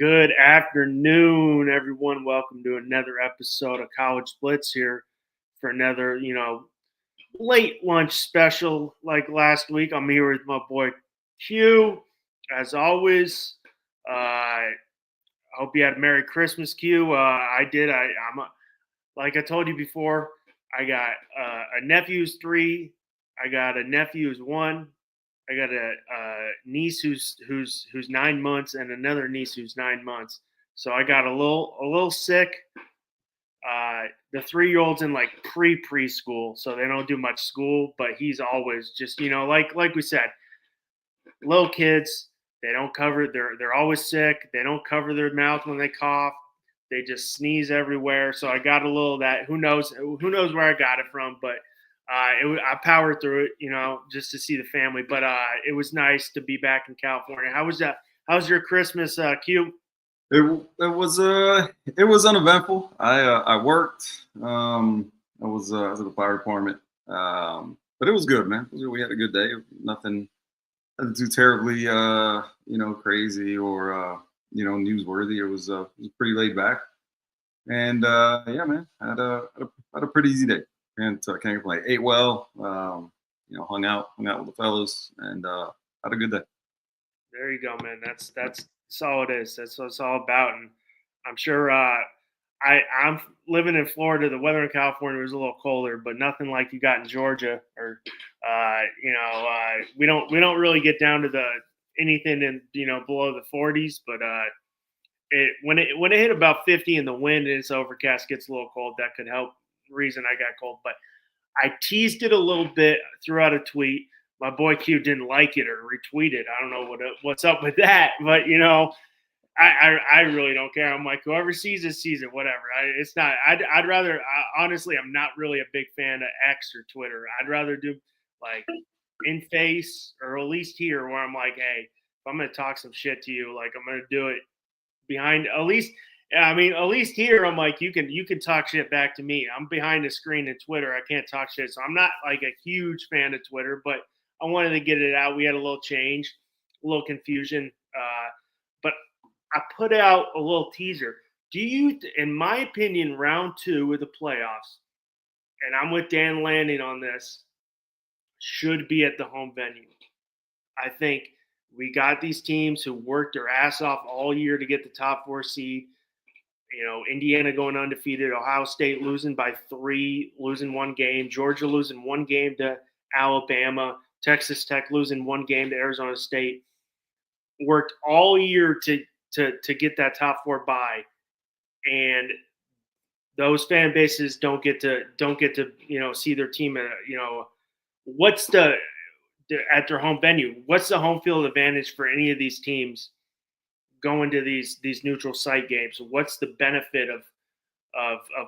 Good afternoon, everyone. Welcome to another episode of College Blitz here for another, late lunch special like last week. I'm here with my boy Q. As always, I hope you had a Merry Christmas, Q. I did. Like I told you before, I got a nephew who's 3. I got a nephew who's 1. I got a niece who's 9 months and another niece who's 9 months. So I got a little sick. The 3-year-old's in like preschool, so they don't do much school. But he's always just like we said, little kids. They don't cover. They're always sick. They don't cover their mouth when they cough. They just sneeze everywhere. So I got a little of that. Who knows where I got it from, but. I powered through it, just to see the family. But it was nice to be back in California. How was that? How's your Christmas, Q? It was uneventful. I worked. I was at the fire department, but it was good, man. We had a good day. Nothing too terribly, crazy or newsworthy. It was pretty laid back, and yeah, man, had a pretty easy day. And can't complain. Ate well, hung out with the fellas, and had a good day. There you go, man. That's all it is. That's what it's all about. And I'm sure I'm living in Florida. The weather in California was a little colder, but nothing like you got in Georgia. Or we don't really get down to anything in below the 40s, but when it hit about 50 in the wind and it's overcast, gets a little cold. That could help. Reason I got cold, but I teased it a little bit, threw out a tweet. My boy Q didn't like it or retweet it. I don't know what's up with that, but I really don't care. I'm like, whoever sees it, sees it, whatever. It's not. I'd rather. Honestly, I'm not really a big fan of X or Twitter. I'd rather do like in face or at least here where I'm like, hey, if I'm gonna talk some shit to you, like I'm gonna do it behind at least. At least here, I'm like, you can talk shit back to me. I'm behind the screen in Twitter. I can't talk shit. So I'm not like a huge fan of Twitter, but I wanted to get it out. We had a little change, a little confusion. But I put out a little teaser. Do you, in my opinion, round 2 of the playoffs, and I'm with Dan Lanning on this, should be at the home venue. I think we got these teams who worked their ass off all year to get the top 4 seed. Indiana going undefeated, Ohio State losing by 3, losing 1 game, Georgia losing 1 game to Alabama, Texas Tech losing 1 game to Arizona State. Worked all year to get that top 4 bye, and those fan bases don't get to see their team at what's at their home venue. What's the home field advantage for any of these teams? Going to these neutral site games, what's the benefit of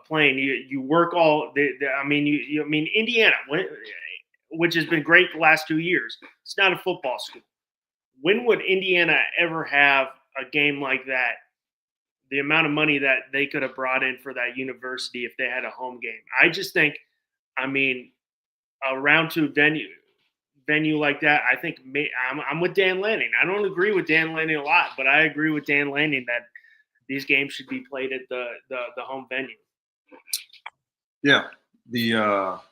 playing? You work all. Indiana, which has been great the last 2 years. It's not a football school. When would Indiana ever have a game like that? The amount of money that they could have brought in for that university if they had a home game. I just think, a round 2 venue like that, I think I'm with Dan Lanning. I don't agree with Dan Lanning a lot, but I agree with Dan Lanning that these games should be played at the home venue. Yeah, the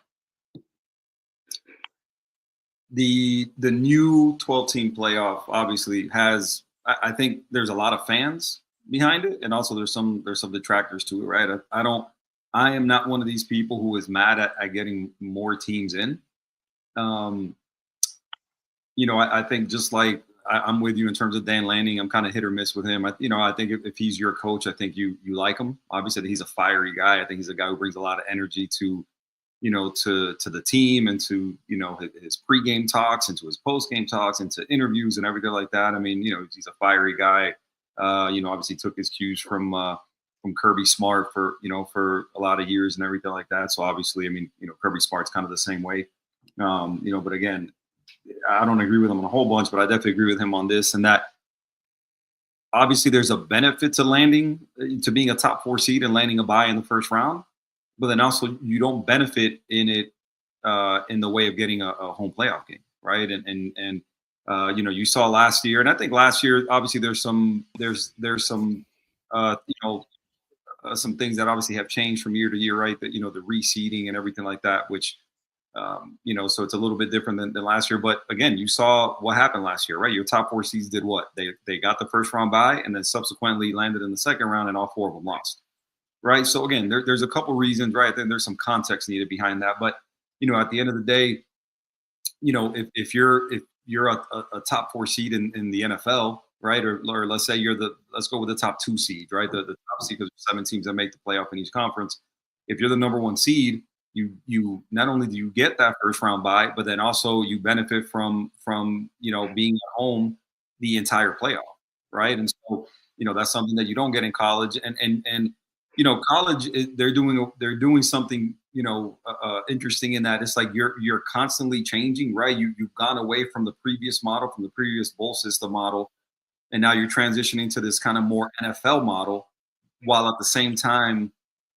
new 12-team playoff obviously has. I think there's a lot of fans behind it, and also there's some detractors to it, right? I am not one of these people who is mad at getting more teams in. I think just like I'm with you in terms of Dan Lanning, I'm kind of hit or miss with him. I think if he's your coach, I think you like him. Obviously, he's a fiery guy. I think he's a guy who brings a lot of energy to the team and to, his pregame talks and to his postgame talks and to interviews and everything like that. He's a fiery guy. Obviously took his cues from Kirby Smart for a lot of years and everything like that. So obviously, Kirby Smart's kind of the same way. But again, I don't agree with him on a whole bunch, but I definitely agree with him on this and that. Obviously, there's a benefit to being a top 4 seed and landing a bye in the first round, but then also you don't benefit in it in the way of getting a home playoff game, right? And You saw last year, and I think last year, obviously, there's some some things that obviously have changed from year to year, right? That the reseeding and everything like that, which so it's a little bit different than last year. But again, you saw what happened last year, right? Your top 4 seeds did what? They got the first round bye, and then subsequently landed in the second round, and all 4 of them lost, right? So again, there's a couple reasons, right? Then there's some context needed behind that, but at the end of the day, if you're a top 4 seed in the NFL, right? Or let's say let's go with the top 2 seed, right? The top seed, because there's 7 teams that make the playoff in each conference. If you're the number 1 seed, you not only do you get that first round bye, but then also you benefit from being at home the entire playoff, right? And so that's something that you don't get in college, and college they're doing something interesting in that it's like you're constantly changing, right? You've gone away from the previous model, from the previous bowl system model, and now you're transitioning to this kind of more NFL model, while at the same time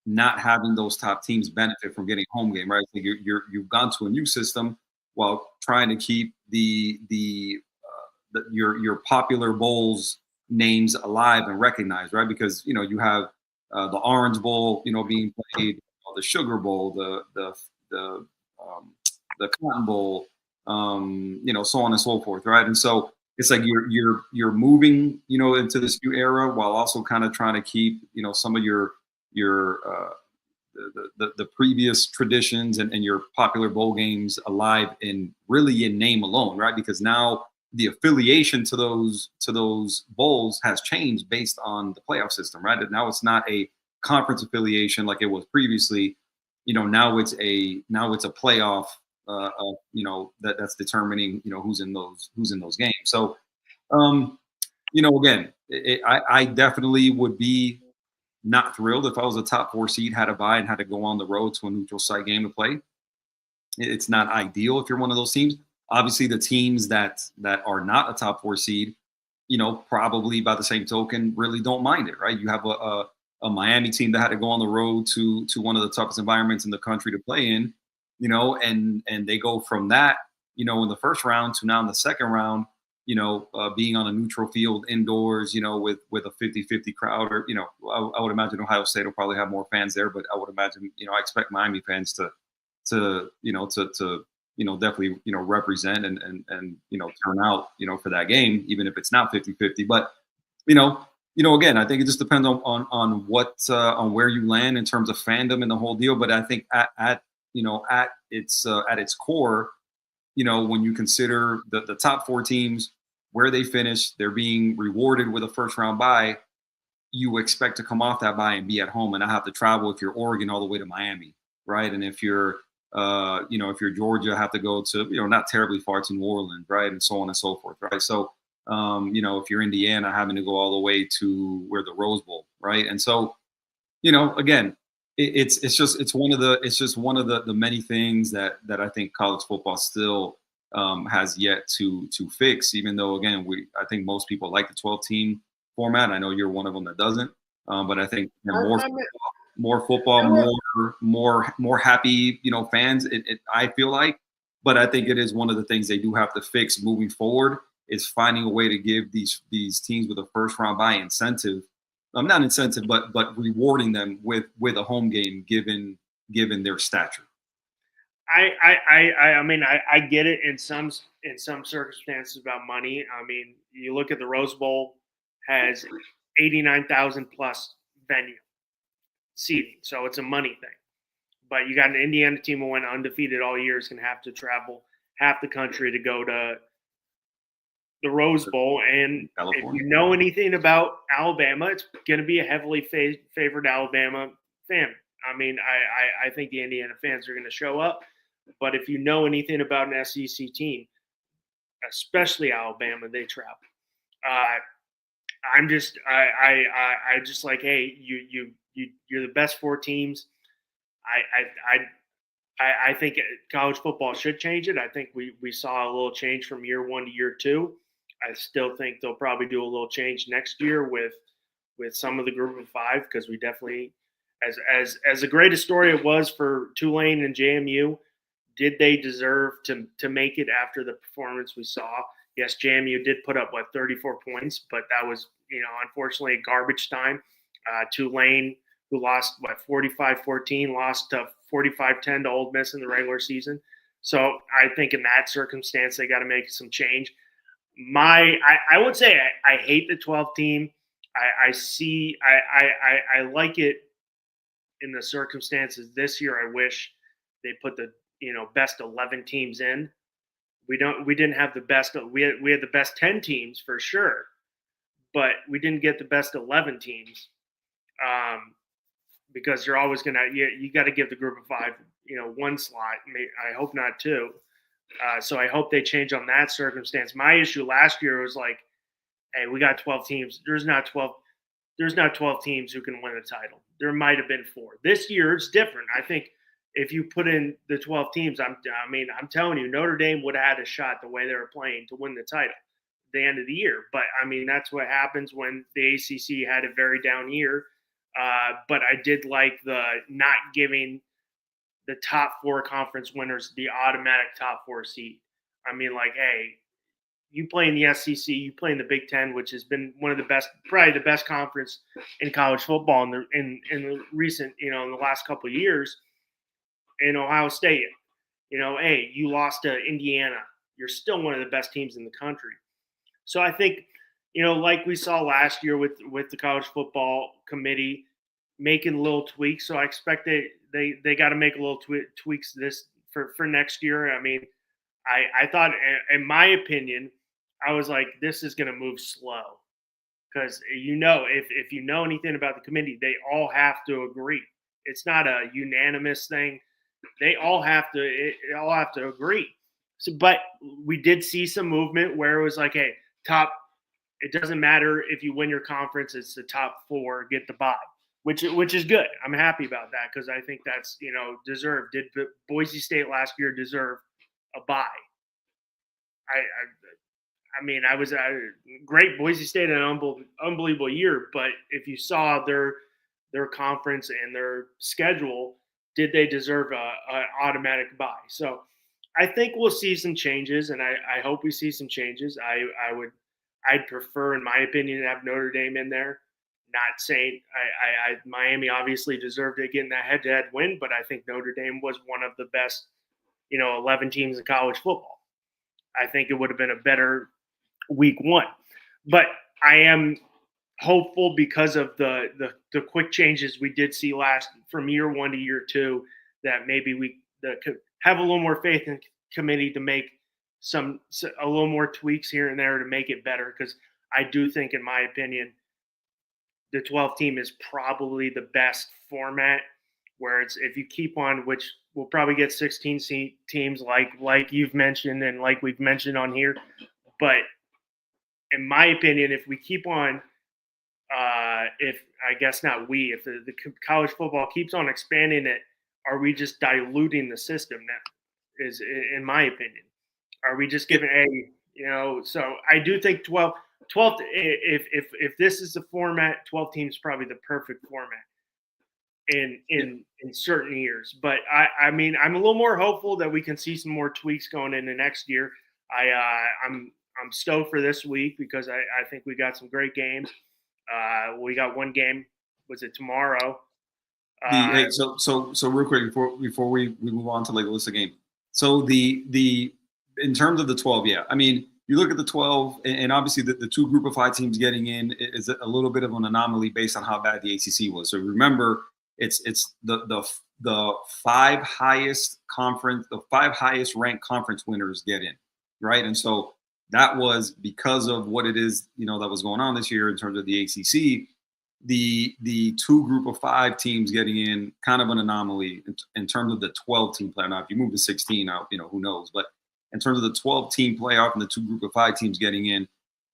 not having those top teams benefit from getting home game, right? So you've gone to a new system while trying to keep your popular bowls names alive and recognized, right? Because you have the Orange Bowl, being played, the Sugar Bowl, the Cotton Bowl, so on and so forth, right? And so it's like you're moving, into this new era while also kind of trying to keep, some of your the previous traditions and your popular bowl games alive in name alone, right? Because now the affiliation to those bowls has changed based on the playoff system, right? And now it's not a conference affiliation like it was previously. Now it's a playoff that's determining who's in those games. So again, I definitely would be not thrilled if I was a top 4 seed, had a bye, and had to go on the road to a neutral site game to play. It's not ideal if you're one of those teams. Obviously, the teams that are not a top 4 seed, probably by the same token, really don't mind it, right? You have a Miami team that had to go on the road to one of the toughest environments in the country to play in, and they go from that, in the first round to now in the second round, being on a neutral field indoors, with a 50-50 crowd, or, I would imagine Ohio State will probably have more fans there, but I would imagine, I expect Miami fans to definitely, represent and turn out, for that game, even if it's not 50-50. But, again, I think it just depends on what, on where you land in terms of fandom and the whole deal. But I think at its core, when you consider the top 4 teams, where they finish, they're being rewarded with a first round bye. You expect to come off that bye and be at home and not have to travel, if you're Oregon, all the way to Miami, right? And if you're if you're Georgia, have to go to, not terribly far, to New Orleans, right? And so on and so forth, right? So, if you're Indiana, having to go all the way to where the Rose Bowl, right? And so, again, it's just one of the many things that I think college football still has yet to fix. Even though, again, I think most people like the 12-team format. I know you're one of them that doesn't, but I think more football, more happy, fans. I feel like, but I think it is one of the things they do have to fix moving forward, is finding a way to give these teams with a first round bye incentive. Not incentive, but rewarding them with a home game given their stature. I mean, I get it in some circumstances about money. I mean, you look at the Rose Bowl, has 89,000 plus venue seating, so it's a money thing. But you got an Indiana team who went undefeated all year, is going to have to travel half the country to go to the Rose Bowl. And California. If you know anything about Alabama, it's going to be a heavily favored Alabama fan. I mean, I think the Indiana fans are going to show up. But if you know anything about an SEC team, especially Alabama, they travel. I'm just I just like, hey, you're the best 4 teams. I think college football should change it. I think we saw a little change from year 1 to year 2. I still think they'll probably do a little change next year with some of the group of 5, because we definitely, as a great a story it was for Tulane and JMU, did they deserve to make it after the performance we saw? Yes, JMU did put up 34 points, but that was unfortunately garbage time. Tulane, who lost 45-14, lost 45-10 to Ole Miss in the regular season. So I think in that circumstance they got to make some change. I would say I hate the 12 team. I like it in the circumstances this year. I wish they put the best 11 teams in. We didn't have the best. We had the best 10 teams for sure, but we didn't get the best 11 teams. Because you're always gonna you got to give the group of 5 one slot. I hope not 2. So I hope they change on that circumstance. My issue last year was like, hey, we got 12 teams. There's not 12 teams who can win the title. There might have been 4. This year it's different. I think if you put in the 12 teams, I'm telling you, Notre Dame would have had a shot the way they were playing to win the title at the end of the year. But that's what happens when the ACC had a very down year. But I did like the not giving the top 4 conference winners the automatic top 4 seed. Hey, you play in the SEC, you play in the Big Ten, which has been one of the best, probably the best conference in college football in the recent, in the last couple of years. In Ohio State, hey, you lost to Indiana. You're still one of the best teams in the country. So I think, like we saw last year with the college football committee making little tweaks. So I expect they got to make a little tweaks this for next year. I thought, in my opinion, I was like, this is going to move slow because if you know anything about the committee, they all have to agree. It's not a unanimous thing. They all have to agree. So, but we did see some movement where it was like, hey, it doesn't matter if you win your conference, it's the top 4 get the bye, which is good. I'm happy about that because I think that's deserved. Did Boise State last year deserve a bye? I was a great. Boise State had an unbelievable year, but if you saw their conference and their schedule, did they deserve an automatic bye? So I think we'll see some changes, and I hope we see some changes. I'd prefer, in my opinion, to have Notre Dame in there. Not saying Miami obviously deserved to get in that head-to-head win, but I think Notre Dame was one of the best, 11 teams in college football. I think it would have been a better week 1, but I am hopeful because of the quick changes we did see from year 1 to year 2 that maybe we have a little more faith in committee to make a little more tweaks here and there to make it better. Because I do think, in my opinion, the 12 team is probably the best format where it's, if you keep on, which we'll probably get 16 teams like you've mentioned and like we've mentioned on here. But in my opinion, if we keep on, if the college football keeps on expanding it, are we just diluting the system? That is, in my opinion. Are we just giving so I do think 12 if this is the format, 12 teams is probably the perfect format in certain years. But I'm a little more hopeful that we can see some more tweaks going into next year. I'm stoked for this week because I think we got some great games. We got one game. Was it tomorrow? So real quick before we move on to like the list of game. So the in terms of the 12, yeah. You look at the 12, and obviously the 2 group of 5 teams getting in is a little bit of an anomaly based on how bad the ACC was. So remember, it's the 5 highest ranked conference winners get in, right? And so that was because of what it is, that was going on this year in terms of the ACC. The 2 group of 5 teams getting in, kind of an anomaly in terms of the 12 team playoff. Now, if you move to 16 out, who knows? But in terms of the 12 team playoff and the 2 group of 5 teams getting in,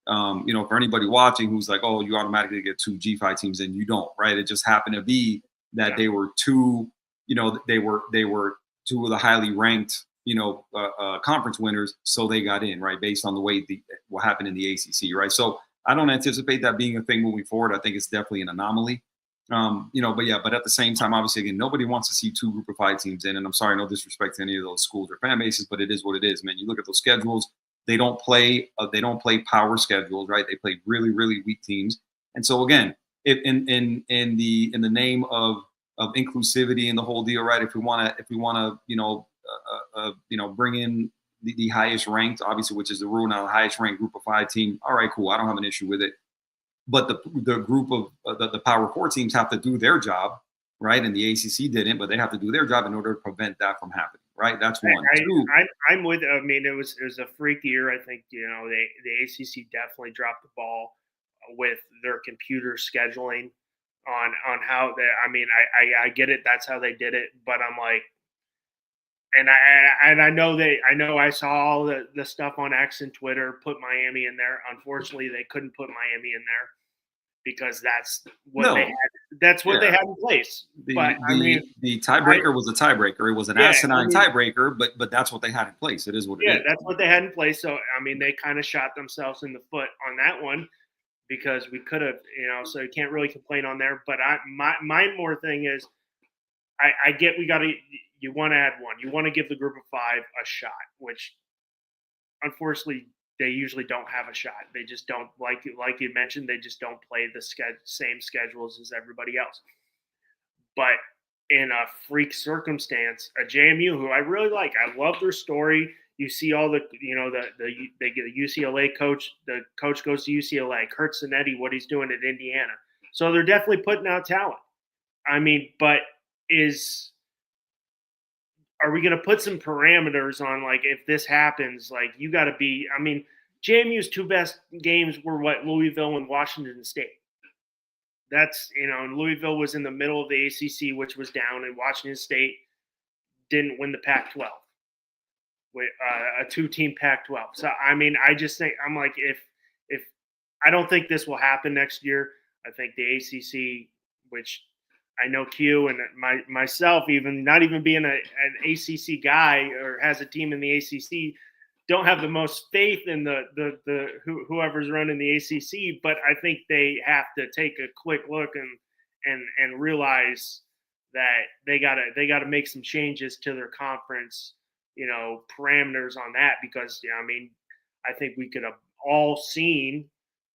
for anybody watching who's like, oh, you automatically get 2 G5 teams in, you don't, right? It just happened to be that they were 2, they were 2 of the highly ranked, conference winners, so they got in, right, based on the way what happened in the ACC, right? So I don't anticipate that being a thing moving forward. I think it's definitely an anomaly. But at the same time, obviously, again, nobody wants to see 2 group of 5 teams in. And I'm sorry, no disrespect to any of those schools or fan bases, but it is what it is, man. You look at those schedules, They don't play power schedules, right? They play really, really weak teams. And so again, if in the name of inclusivity and the whole deal, right? If we want to bring in the highest ranked, obviously, which is the rule now, the highest ranked group of 5 team. All right, cool. I don't have an issue with it. But the group of the Power 4 teams have to do their job, right? And the ACC didn't, but they have to do their job in order to prevent that from happening, right? That's one. Two. I'm with. I mean, it was a freak year. I think the ACC definitely dropped the ball with their computer scheduling on how they. I mean, I get it. That's how they did it. But I'm like, and I know I saw all the stuff on X and Twitter put Miami in there. Unfortunately, they couldn't put Miami in there because that's what they had. That's what they had in place. The tiebreaker was a tiebreaker. It was an asinine tiebreaker, but that's what they had in place. It is what it is. Yeah, that's what they had in place. So I mean, they kind of shot themselves in the foot on that one because we could have, So you can't really complain on there. But my more thing is, I get you want to add one. You want to give the group of 5 a shot, which unfortunately they usually don't have a shot. They just don't, like you mentioned, they just don't play the same schedules as everybody else. But in a freak circumstance, a JMU who I really like, I love their story. You see all they get a UCLA coach. The coach goes to UCLA. Kurt Zanetti, what he's doing at Indiana. So they're definitely putting out talent. I mean, but are we going to put some parameters on, like, if this happens, like, you got to be – I mean, JMU's 2 best games were Louisville and Washington State. That's, and Louisville was in the middle of the ACC, which was down, and Washington State didn't win the Pac-12, with a 2-team Pac-12. So, I mean, I just think – I'm like, if I don't think this will happen next year. I think the ACC, which – I know Q and myself, even not even being an ACC guy or has a team in the ACC, don't have the most faith in whoever's running the ACC. But I think they have to take a quick look and realize that they gotta make some changes to their conference, parameters on that, because I mean, I think we could have all seen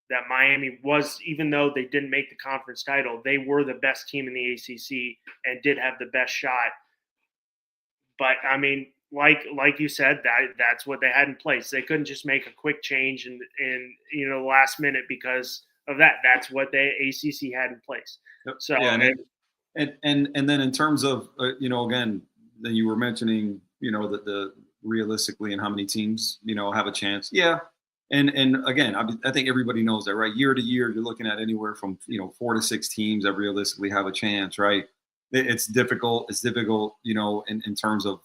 that Miami was, even though they didn't make the conference title, they were the best team in the ACC and did have the best shot. But I mean, like you said, that's what they had in place. They couldn't just make a quick change in the last minute because of that. That's what the ACC had in place. So yeah, and then in terms of again, then you were mentioning the realistically and how many teams have a chance. Yeah. And again, I think everybody knows that, right? Year to year, you're looking at anywhere from 4 to 6 teams that realistically have a chance, right? It's difficult. It's difficult, in terms of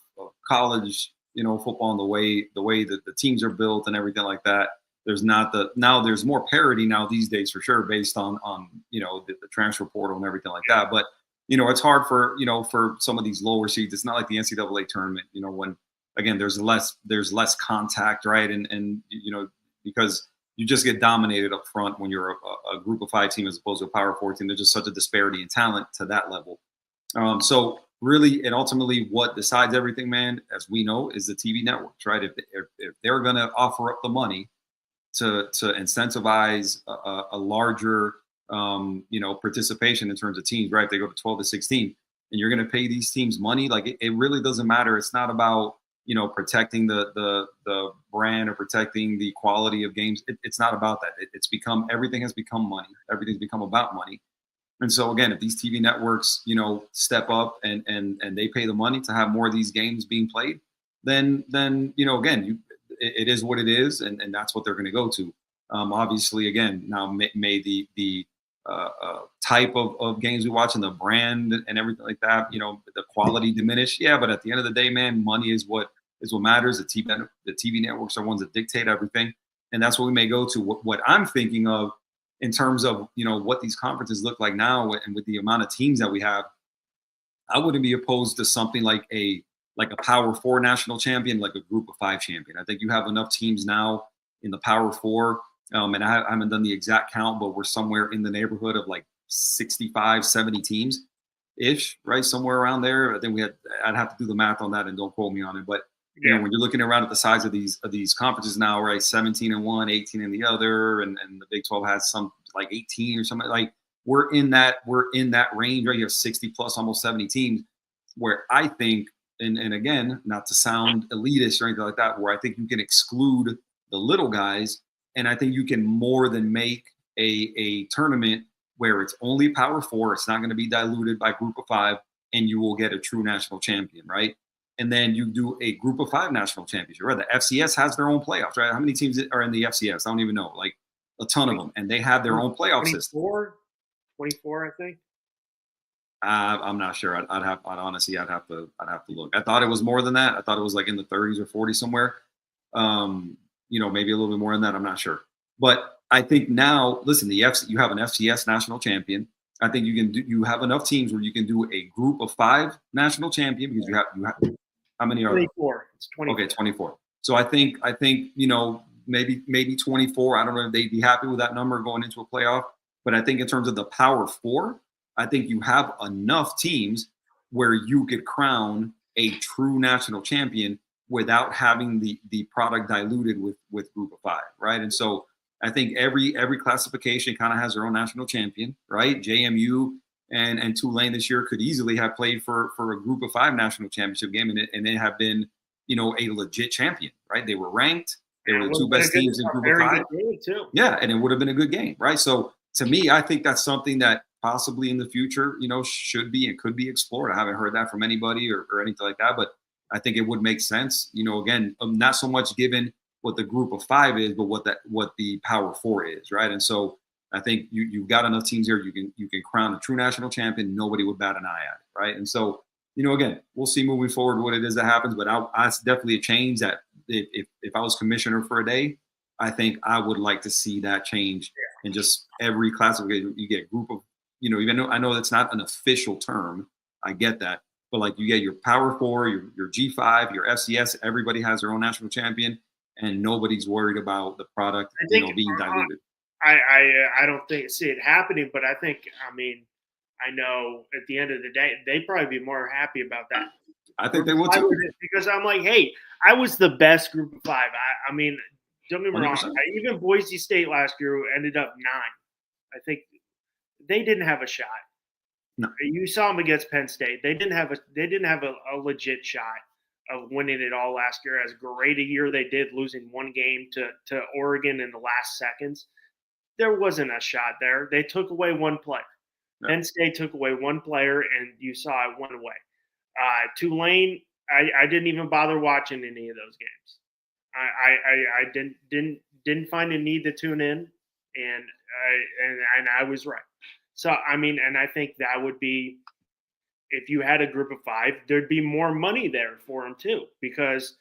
college, football, and the way that the teams are built and everything like that. There's there's more parity now these days for sure, based on the transfer portal and everything like that. But it's hard for for some of these lower seeds. It's not like the NCAA tournament, when again there's less contact, right? And because you just get dominated up front when you're a group of 5 team as opposed to a Power 4 team. There's just such a disparity in talent to that level. So really, and ultimately what decides everything, man, as we know, is the TV networks, right? If they're going to offer up the money to incentivize a larger, participation in terms of teams, right? If they go to 12 to 16 and you're going to pay these teams money, like it really doesn't matter. It's not about, protecting the brand or protecting the quality of games. It's not about that. Everything has become money. Everything's become about money. And so again, if these TV networks, step up and they pay the money to have more of these games being played, then again, it is what it is, and that's what they're going to go to. Obviously, again, now may the type of games we watch and the brand and everything like that, the quality diminish. Yeah, but at the end of the day, man, money is what matters. The TV networks are ones that dictate everything, and that's what we may go to. What I'm thinking of in terms of what these conferences look like now, and with the amount of teams that we have, I wouldn't be opposed to something like a Power 4 national champion, like a Group of 5 champion. I think you have enough teams now in the Power 4. And I haven't done the exact count, but we're somewhere in the neighborhood of like 65, 70 teams ish, right? Somewhere around there. I think I'd have to do the math on that, and don't quote me on it. But You know, when you're looking around at the size of these conferences now, right? 17 in one, 18 in the other, and the Big 12 has some like 18 or something. Like we're in that range, right? You have 60 plus, almost 70 teams, where I think, and again, not to sound elitist or anything like that, where I think you can exclude the little guys, and I think you can more than make a tournament where it's only Power Four. It's not going to be diluted by Group of Five, and you will get a true national champion, right? And then you do a Group of Five national championship, right? The FCS has their own playoffs, right? How many teams are in the FCS? I don't even know, like a ton of them, and they have their own playoff system. 24, I think. I'm not sure. I'd honestly have to look. I thought it was more than that. I thought it was like in the 30s or 40s somewhere. You know, maybe a little bit more than that. I'm not sure. But I think now, listen, you have an FCS national champion. I think you have enough teams where you can do a Group of Five national champion, because you have how many are 24. It's 24. Okay, 24. So I think you know, maybe 24. I don't know if they'd be happy with that number going into a playoff, but I think in terms of the Power Four, I think you have enough teams where you could crown a true national champion without having the product diluted with Group of Five, right? And so I think every classification kind of has their own national champion, right? JMU and Tulane this year could easily have played for a Group of Five national championship game, and they have been, you know, a legit champion, right? They were ranked. They were the two best teams in Group of Five. Yeah, and it would have been a good game, right? So to me, I think that's something that possibly in the future, you know, should be and could be explored. I haven't heard that from anybody or anything like that, but I think it would make sense. You know, again, not so much given what the Group of Five is, but what the Power Four is, right? And so I think you've got enough teams here. You can crown a true national champion. Nobody would bat an eye at it, right? And so, you know, again, we'll see moving forward what it is that happens. But it's definitely a change that if I was commissioner for a day, I think I would like to see that change in just every classification. You get a group of, you know, even though I know that's not an official term, I get that. But like you get your Power Four, your G5, your FCS, everybody has their own national champion, and nobody's worried about the product, being diluted. I don't see it happening, but I think, I mean, I know at the end of the day, they'd probably be more happy about that. I think they would too. Because I'm like, hey, I was the best Group of Five. I mean, don't get me wrong. Even Boise State last year ended up 9. I think they didn't have a shot. No. You saw them against Penn State. They didn't have a legit shot of winning it all last year. As great a year they did, losing one game to Oregon in the last seconds. There wasn't a shot there. They took away one player. No. Penn State took away one player, and you saw it went away. Tulane, I didn't even bother watching any of those games. I didn't find a need to tune in, and I was right. So I mean, and I think that would be, if you had a Group of Five, there'd be more money there for them too, because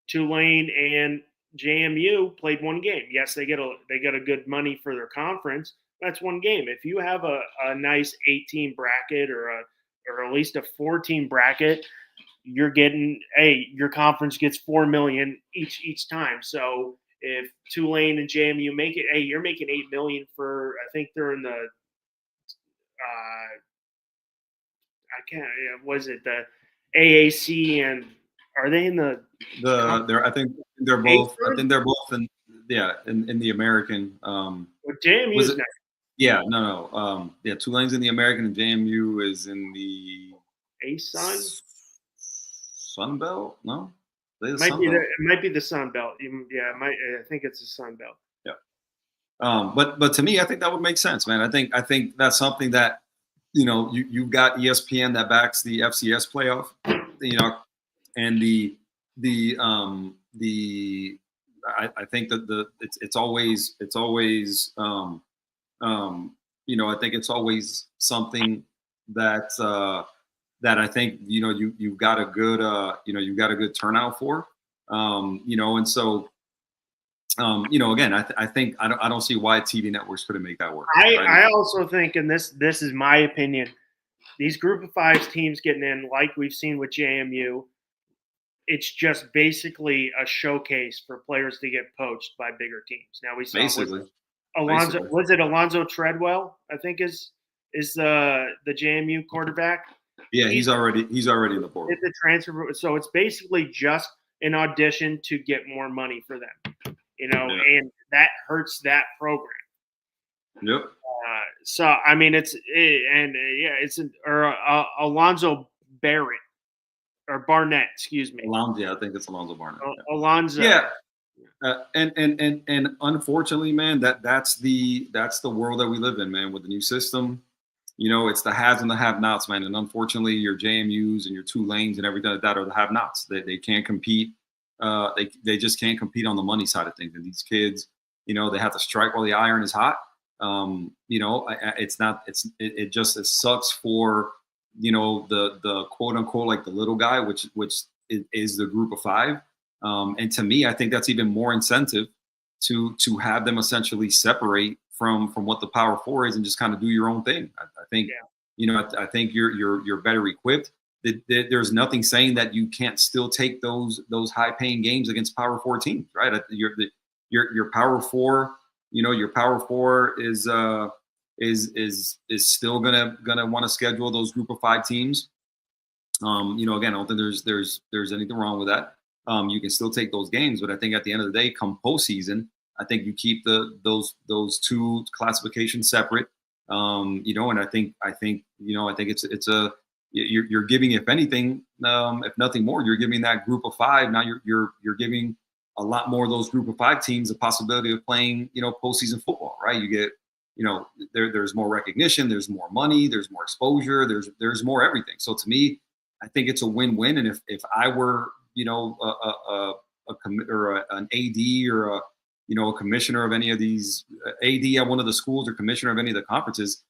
Tulane and JMU played one game. Yes, they get a good money for their conference. That's one game. If you have a nice 8-team bracket or at least a 4-team bracket, you're getting your conference gets $4 million each time. So if Tulane and JMU make it, you're making $8 million for, I think they're in the was it the AAC, and are they in the I think they're both in the American JMU is next. Yeah, no. Tulane's in the American, and JMU is in the Sun Belt. No, it might be the Sun Belt. Yeah, I think it's the Sun Belt. Yeah. But to me, I think that would make sense, man. I think that's something that, you know, you've got ESPN that backs the FCS playoff, you know, and I think that it's always you know, I think it's always something that I think, you know, you've got a good turnout for, you know, and so you know, again, I think I don't see why TV networks couldn't make that work. I also think, and this is my opinion, these Group of Five teams getting in, like we've seen with JMU, it's just basically a showcase for players to get poached by bigger teams. Now we saw Alonzo Treadwell, I think is the JMU quarterback. Yeah, he's already in the portal. The transfer, so it's basically just an audition to get more money for them, Yeah. and that hurts that program. Yep. So I mean, Alonzo Barrett or Barnett, excuse me, Alonzo, yeah, I think it's Alonzo Barnett. Alonzo. Yeah. And unfortunately, man, that's the world that we live in, man. With the new system, it's the haves and the have-nots, man. And unfortunately, your JMUs and your Tulanes and everything like that are the have-nots. They can't compete. They just can't compete on the money side of things. And these kids, they have to strike while the iron is hot. It sucks for the quote unquote like the little guy, which is the group of five. And to me, I think that's even more incentive to have them essentially separate from what the Power Four is and just kind of do your own thing. I think, I think you're better equipped. There's nothing saying that you can't still take those high paying games against Power Four teams, right? Your Power Four, your Power Four is still gonna want to schedule those group of five teams. Again, I don't think there's anything wrong with that. You can still take those games, but I think at the end of the day, come postseason, I think you keep those two classifications separate. And I think you're giving, if anything, if nothing more, you're giving that group of five. Now you're giving a lot more of those group of five teams the possibility of playing, postseason football, right? You get, there's more recognition, there's more money, there's more exposure, there's more everything. So to me, I think it's a win-win. And if I were, an AD or a commissioner of any of these AD at one of the schools or commissioner of any of the conferences,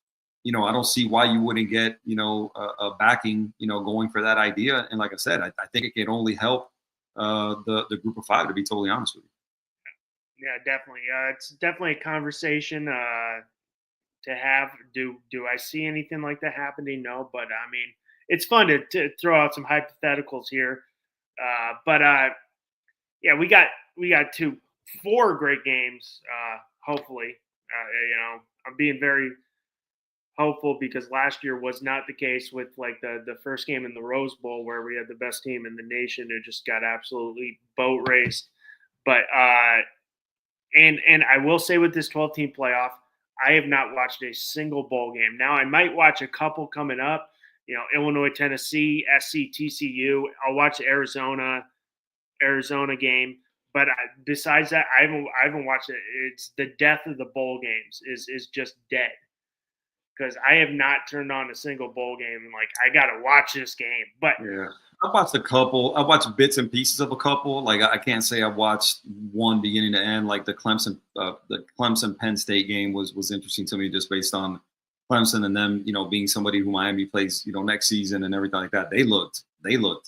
I don't see why you wouldn't get, a backing, going for that idea. And like I said, I think it can only help the group of five, to be totally honest with you. Yeah, definitely. It's definitely a conversation to have. Do I see anything like that happening? No, but I mean, it's fun to throw out some hypotheticals here. Yeah, we got 4 great games. Hopefully, I'm being very hopeful because last year was not the case with like the first game in the Rose Bowl where we had the best team in the nation who just got absolutely boat raced. But and I will say with this 12-team playoff, I have not watched a single bowl game. Now I might watch a couple coming up. Illinois, Tennessee, SC, TCU. I'll watch the Arizona game. But besides that, I haven't watched it. It's the death of the bowl games is just dead. Because I have not turned on a single bowl game and like I gotta watch this game. But yeah, I watched a couple. I watched bits and pieces of a couple. Like I can't say I watched one beginning to end. Like the Clemson Penn State game was interesting to me just based on Clemson and them, being somebody who Miami plays, next season and everything like that. They looked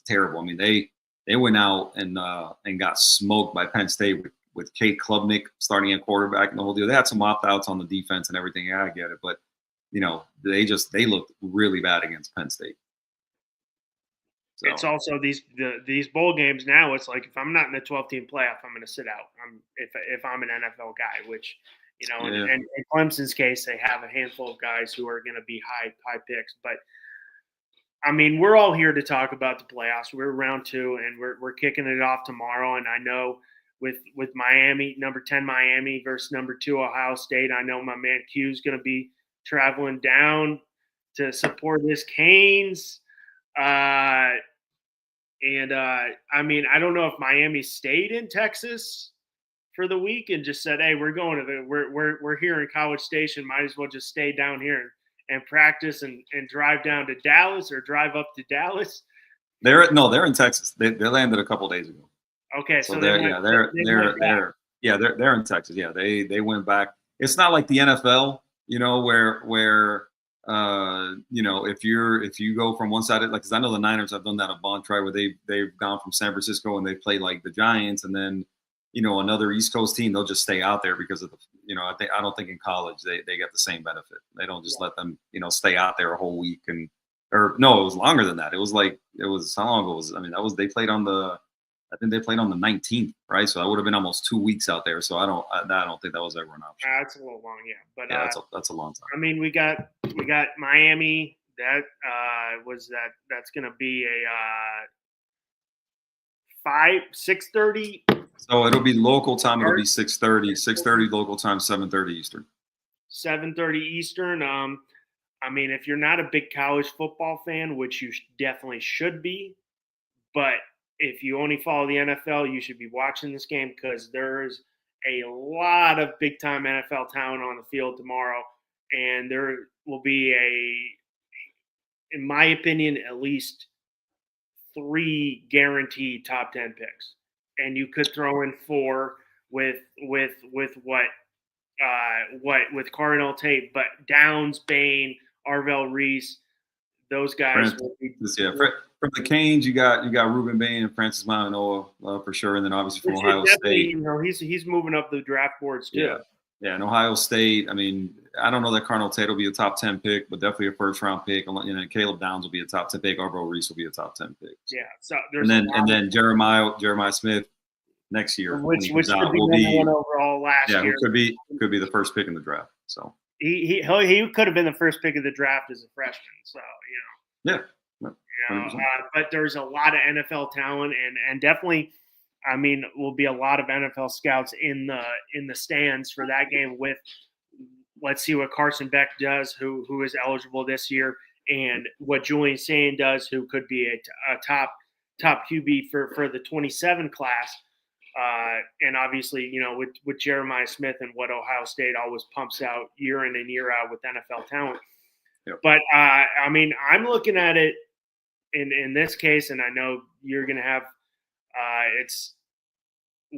terrible. I mean, they went out and got smoked by Penn State with Kate Klubnik starting at quarterback and the whole deal. They had some opt-outs on the defense and everything. Yeah, I get it, but they looked really bad against Penn State. So. It's also these bowl games now. It's like if I'm not in the 12-team playoff, I'm going to sit out. If I'm an NFL guy, which in Clemson's case, they have a handful of guys who are going to be high picks. But I mean, we're all here to talk about the playoffs. We're round 2, and we're kicking it off tomorrow. And I know with Miami, number 10 Miami versus number 2 Ohio State, I know my man Q is going to be traveling down to support his Canes. I mean, I don't know if Miami stayed in Texas for the week and just said, "Hey, we're going to we're here in College Station. Might as well just stay down here and practice and drive down to Dallas or drive up to Dallas." They're in Texas. They landed a couple days ago. Okay, so they're in Texas. Yeah, they went back. It's not like the NFL, where if you go from one side, like, because I know the Niners have done that a bunch, right, where they've gone from San Francisco and they play like the Giants, and then another East Coast team, they'll just stay out there because of the I don't think in college they get the same benefit. They don't just let them stay out there a whole week or no, it was longer than that. It was how long ago was? I mean, they played on the 19th, right? So that would have been almost 2 weeks out there. So I don't think that was ever an option. That's a little long, yeah. But yeah, that's a long time. I mean, we got Miami. That's going to be a 6:30. So it'll be local time. It'll be 6:30. 6:30 local time. 7:30 Eastern. 7:30 Eastern. I mean, if you're not a big college football fan, which you definitely should be, but if you only follow the NFL, you should be watching this game because there's a lot of big time NFL talent on the field tomorrow, and there will be in my opinion, at least 3 guaranteed top 10 picks, and you could throw in 4 with with Cardinal Tate, but Downs, Bain, Arvell Reese, those guys will be. Yeah, from the Canes, you got Ruben Bain and Francis Manoa for sure, and then obviously from Ohio State. You know, he's moving up the draft boards too. Yeah, and Ohio State. I mean, I don't know that Cardinal Tate will be a top 10 pick, but definitely a first round pick. You know, Caleb Downs will be a top 10 pick. Arvell Reese will be a top 10 pick. So. Yeah. So there's and then Jeremiah Smith next year, which could be number 1 overall last year. Yeah, could be the first pick in the draft. So he could have been the first pick of the draft as a freshman. So you know. Yeah. But there's a lot of NFL talent, and definitely, I mean, will be a lot of NFL scouts in the stands for that game. With let's see what Carson Beck does, who is eligible this year, and what Julian Sain does, who could be a top QB for the 27 class. And obviously, you know, with Jeremiah Smith and what Ohio State always pumps out year in and year out with NFL talent. Yep. But I mean, I'm looking at it in this case, and I know you're going to have it's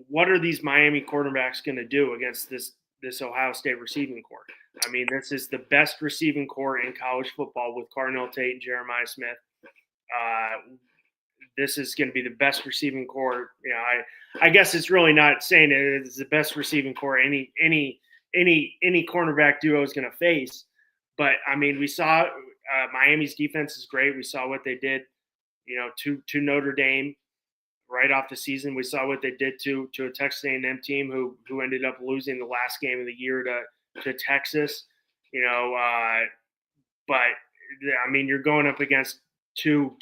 what are these Miami quarterbacks going to do against this Ohio State receiving corps? I mean, this is the best receiving corps in college football with Cardinal Tate and Jeremiah Smith. This is going to be the best receiving corps. You know, I guess it's really not saying it's the best receiving corps any cornerback duo is going to face. But I mean, we saw Miami's defense is great. We saw what they did, you know, to Notre Dame right off the season. We saw what they did to a Texas A&M team who ended up losing the last game of the year to Texas. You know, but I mean, you're going up against two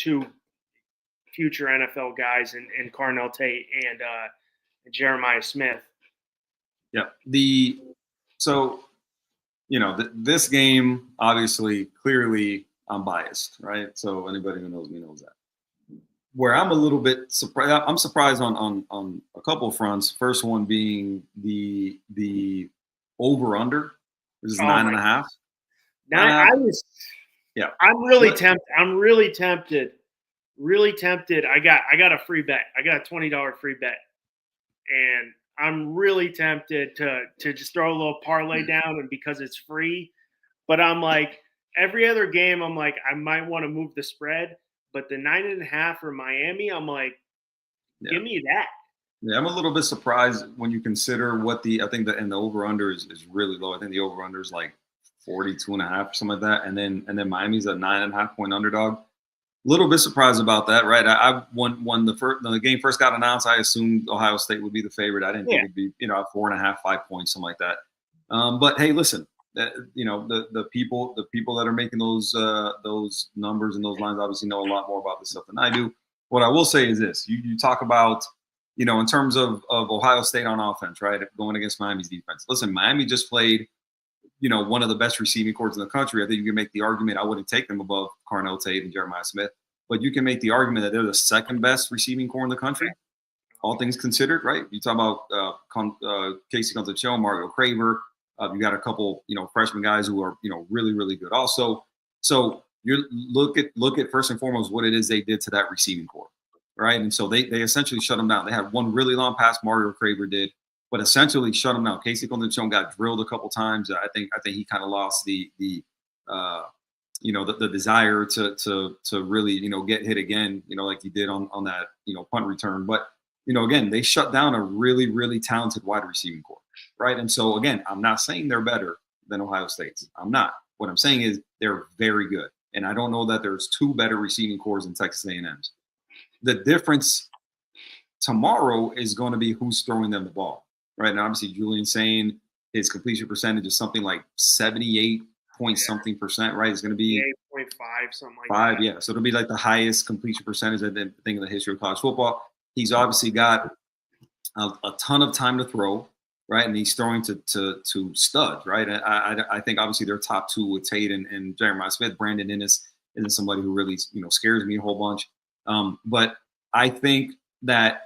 future NFL guys in Cardinal Tate and Jeremiah Smith. Yeah. So. You know, this game, obviously, clearly, I'm biased, right? So anybody who knows me knows that. Where I'm a little bit surprised, I'm surprised on a couple of fronts. First one being the over/under, which is 9.5. I'm really tempted. Really tempted. I got a free bet. I got a $20 free bet, and I'm really tempted to just throw a little parlay down, and because it's free. But I'm like, every other game, I'm like, I might want to move the spread. But the 9.5 for Miami, I'm like, give me that. Yeah, I'm a little bit surprised when you consider what I think the over/under is really low. I think the over/under is like 42.5 or something like that. And then Miami's a 9.5 point underdog. Little bit surprised about that, right? I when the game first got announced, I assumed Ohio State would be the favorite. I didn't think it'd be 4.5, 5 points, something like that. But hey, listen, the people that are making those numbers and those lines obviously know a lot more about this stuff than I do. What I will say is this: you talk about in terms of Ohio State on offense, right? Going against Miami's defense. Listen, Miami just played one of the best receiving corps in the country. I think you can make the argument. I wouldn't take them above Cardinal Tate and Jeremiah Smith, but you can make the argument that they're the second best receiving corps in the country, all things considered, right? You talk about Casey Concepcion, Mario Craver. You got a couple, freshman guys who are, really, really good. Also, so you look at first and foremost what it is they did to that receiving corps, right? And so they essentially shut them down. They had one really long pass Mario Craver did, but essentially shut him down. Casey Concepcion got drilled a couple times. I think he kind of lost the desire to really get hit again, like he did on that punt return. But again, they shut down a really, really talented wide receiving corps, right? And so again, I'm not saying they're better than Ohio State's. I'm not. What I'm saying is they're very good, and I don't know that there's two better receiving corps in Texas A&M's. The difference tomorrow is going to be who's throwing them the ball. Right now, obviously, Julian Sain, his completion percentage is something like 78 point something percent, right? It's going to be 8.5, something like 5, that. yeah. So it'll be like the highest completion percentage I think in the history of college football. He's obviously got a ton of time to throw, right? And he's throwing to studs, right? I think obviously they're top two with Tate and Jeremiah Smith. Brandon Innes isn't somebody who really scares me a whole bunch. But I think that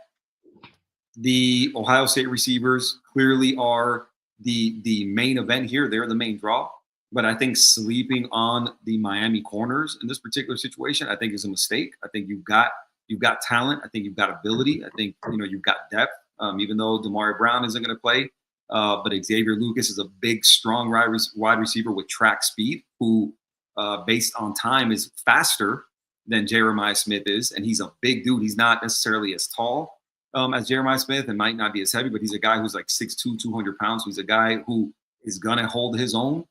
the Ohio State receivers clearly are the main event here. They're the main draw. But I think sleeping on the Miami corners in this particular situation, I think is a mistake. I think you've got talent. I think you've got ability. I think you've got depth. Even though Damari Brown isn't going to play, but Xavier Lucas is a big, strong wide receiver with track speed, who, based on time, is faster than Jeremiah Smith is, and he's a big dude. He's not necessarily as tall as Jeremiah Smith, and might not be as heavy, but he's a guy who's like 6'2", 200 pounds. So he's a guy who is going to hold his own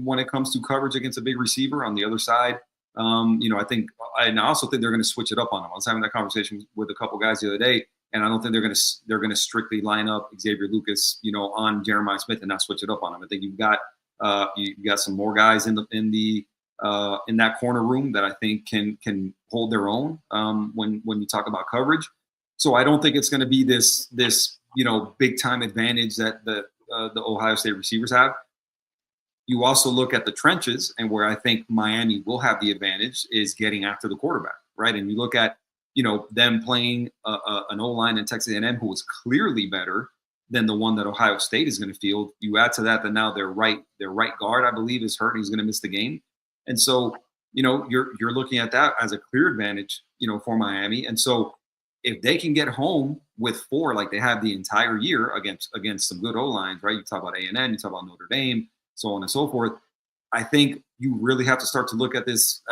when it comes to coverage against a big receiver. On the other side, I think, and I also think they're going to switch it up on him. I was having that conversation with a couple guys the other day, and I don't think they're going to strictly line up Xavier Lucas, on Jeremiah Smith and not switch it up on him. I think you've got some more guys in that corner room that I think can hold their own when you talk about coverage. So I don't think it's going to be this big time advantage that the Ohio State receivers have. You also look at the trenches, and where I think Miami will have the advantage is getting after the quarterback, right? And you look at them playing an O-line in Texas A&M who was clearly better than the one that Ohio State is going to field. You add to that now their right guard, I believe, is hurt. He's going to miss the game, and so you're looking at that as a clear advantage, for Miami. And so if they can get home with 4 like they have the entire year against some good O-lines, right? You talk about A&M, you talk about Notre Dame, so on and so forth. I think you really have to start to look at this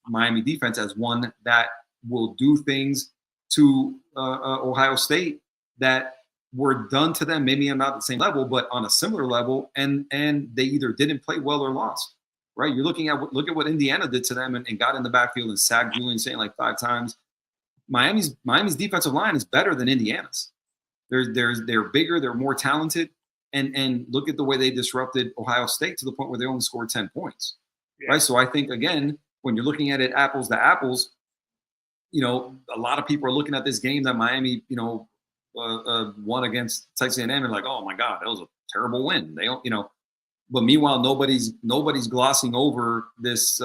Miami defense as one that will do things to Ohio State that were done to them, maybe not at the same level, but on a similar level, and they either didn't play well or lost, right? You're look at what Indiana did to them and got in the backfield and sacked Julian Saint like 5 times. Miami's defensive line is better than Indiana's. They're bigger, they're more talented, and look at the way they disrupted Ohio State to the point where they only scored 10 points, right? So I think, again, when you're looking at it apples to apples, a lot of people are looking at this game that Miami, won against Texas A&M and like, oh my God, that was a terrible win. They don't, but meanwhile, nobody's glossing over this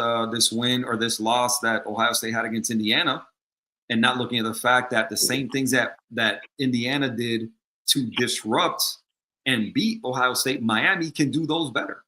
win or this loss that Ohio State had against Indiana, and not looking at the fact that the same things that Indiana did to disrupt and beat Ohio State, Miami can do those better,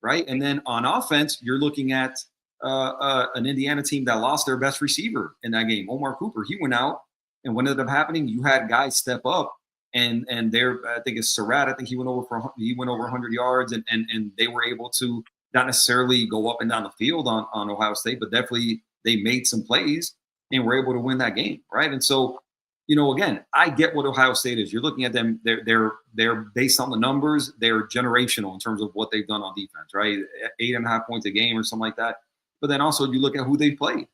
right? And then on offense, you're looking at an Indiana team that lost their best receiver in that game, Omar Cooper. He went out, and what ended up happening, you had guys step up, and there, I think it's Surratt. I think he went over 100 yards, and they were able to not necessarily go up and down the field on Ohio State, but definitely they made some plays and were able to win that game, right? And so, again, I get what Ohio State is. You're looking at them; they're based on the numbers. They're generational in terms of what they've done on defense, right? 8.5 points a game or something like that. But then also you look at who they played,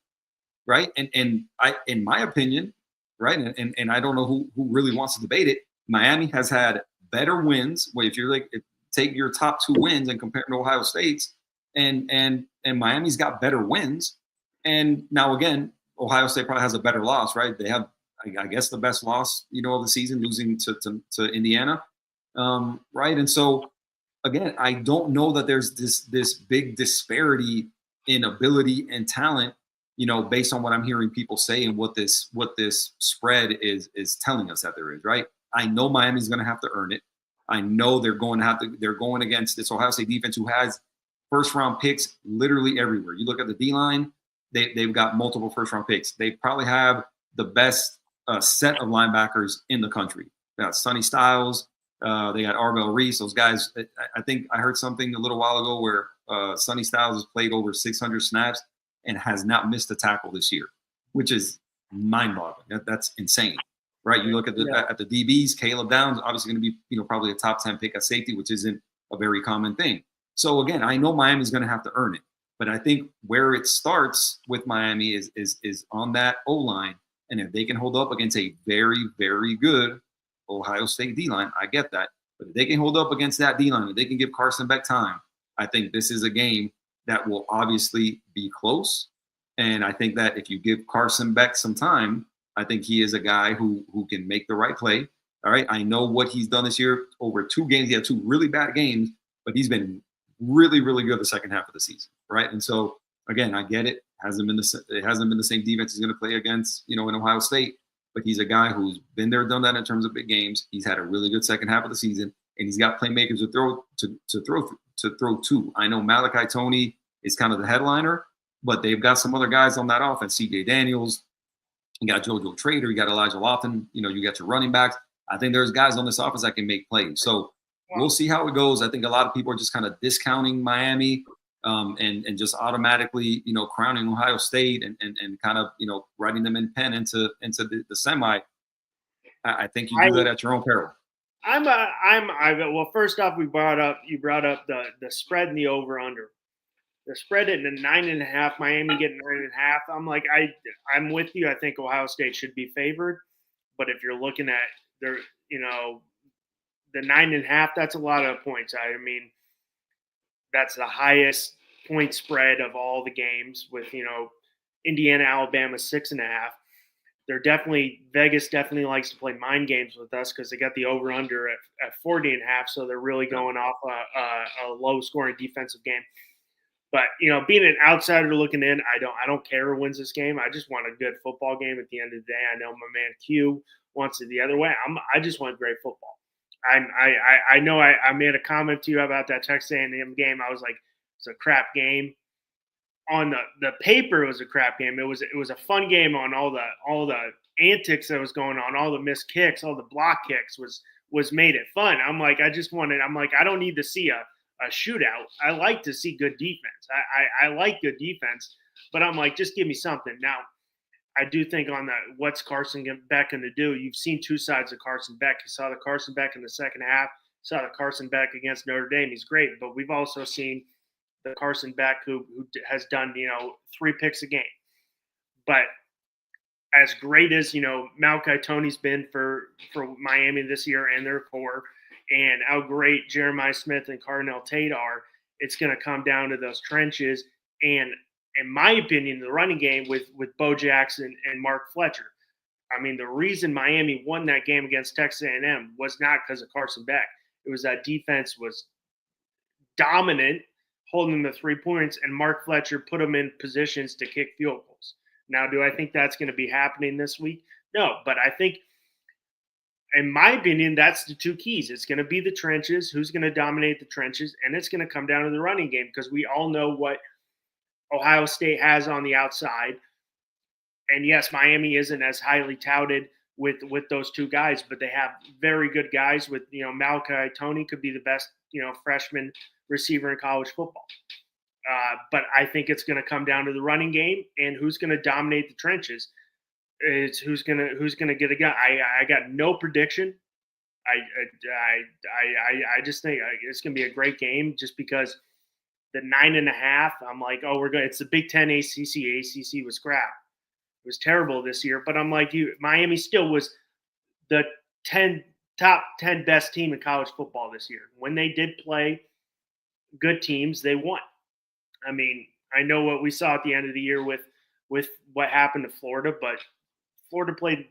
right? And I, in my opinion, right, and I don't know who really wants to debate it, Miami has had better wins. Well, if you're take your top 2 wins and compare them to Ohio State's, and Miami's got better wins. And now again, Ohio State probably has a better loss, right? They have, I guess, the best loss, of the season, losing to Indiana, right? And so again, I don't know that there's this big disparity in ability and talent, based on what I'm hearing people say and what this spread is telling us that there is, right? I know Miami's going to have to earn it. I know they're going against this Ohio State defense who has first-round picks literally everywhere. You look at the D-line, they've got multiple first-round picks. They probably have the best set of linebackers in the country. They got Sonny Styles. They got Arvell Reese. Those guys, I think I heard something a little while ago where Sonny Styles has played over 600 snaps and has not missed a tackle this year, which is mind-boggling. That's insane, right? You look at the DBs. Caleb Downs obviously going to be, probably a top 10 pick at safety, which isn't a very common thing. So again, I know Miami's going to have to earn it, but I think where it starts with Miami is on that O-line, and if they can hold up against a very, very good Ohio State D-line, I get that. But if they can hold up against that D-line, if they can give Carson Beck time, I think this is a game that will obviously be close. And I think that if you give Carson Beck some time, I think he is a guy who can make the right play. All right. I know what he's done this year over 2 games. He had 2 really bad games, but he's been really, really good the second half of the season. Right. And so, again, I get it. It hasn't been the same defense he's going to play against, in Ohio State. But he's a guy who's been there, done that in terms of big games. He's had a really good second half of the season, and he's got playmakers to throw to. I know Malachi Toney is kind of the headliner, but they've got some other guys on that offense. C.J. Daniels, you got JoJo Trader, you got Elijah Lofton, you got your running backs. I think there's guys on this offense that can make plays. So we'll see how it goes. I think a lot of people are just kind of discounting Miami and just automatically, crowning Ohio State and kind of, writing them in pen into the semi. I think you do that at your own peril. Well, first off, you brought up the spread and the over under. The spread at 9.5, Miami getting 9.5. I'm like, I'm with you. I think Ohio State should be favored, but if you're looking at their, the 9.5, that's a lot of points. I mean, that's the highest point spread of all the games with, Indiana, Alabama 6.5. Vegas definitely likes to play mind games with us because they got the over under at 40.5. So they're really going off a low scoring defensive game. But, being an outsider looking in, I don't care who wins this game. I just want a good football game at the end of the day. I know my man Q wants it the other way. I just want great football. I know I made a comment to you about that Texas A&M game. I was like, it's a crap game. On the paper, it was a crap game. It was a fun game on all the antics that was going on, all the missed kicks, all the block kicks was made it fun. I'm like, I don't need to see a shootout. I like to see good defense. I like good defense, but I'm like, just give me something. Now, I do think on what's Carson Beck going to do? You've seen 2 sides of Carson Beck. You saw the Carson Beck in the second half. You saw the Carson Beck against Notre Dame. He's great, but we've also seen the Carson Beck who has done 3 picks a game. But as great as Malachi Toney's been for Miami this year and their core, and how great Jeremiah Smith and Cardinal Tate are, it's going to come down to those trenches. And in my opinion, the running game with Bo Jackson and Mark Fletcher. I mean, the reason Miami won that game against Texas A&M was not because of Carson Beck. It was that defense was dominant, holding the 3 points, and Mark Fletcher put them in positions to kick field goals. Now, do I think that's going to be happening this week? No, but I think, in my opinion, that's the 2 keys. It's going to be the trenches, who's going to dominate the trenches, and it's going to come down to the running game because we all know what Ohio State has on the outside. And yes, Miami isn't as highly touted with those 2 guys, but they have very good guys with, Malachi Toney could be the best, freshman receiver in college football. But I think it's going to come down to the running game and who's going to dominate the trenches. It's who's gonna get a gun. I got no prediction. I just think it's gonna be a great game just because the 9.5. I'm like, it's the Big Ten ACC. ACC was crap. It was terrible this year. But I'm like, Miami still was the top 10 best team in college football this year. When they did play good teams, they won. I mean, I know what we saw at the end of the year with what happened to Florida, but Florida played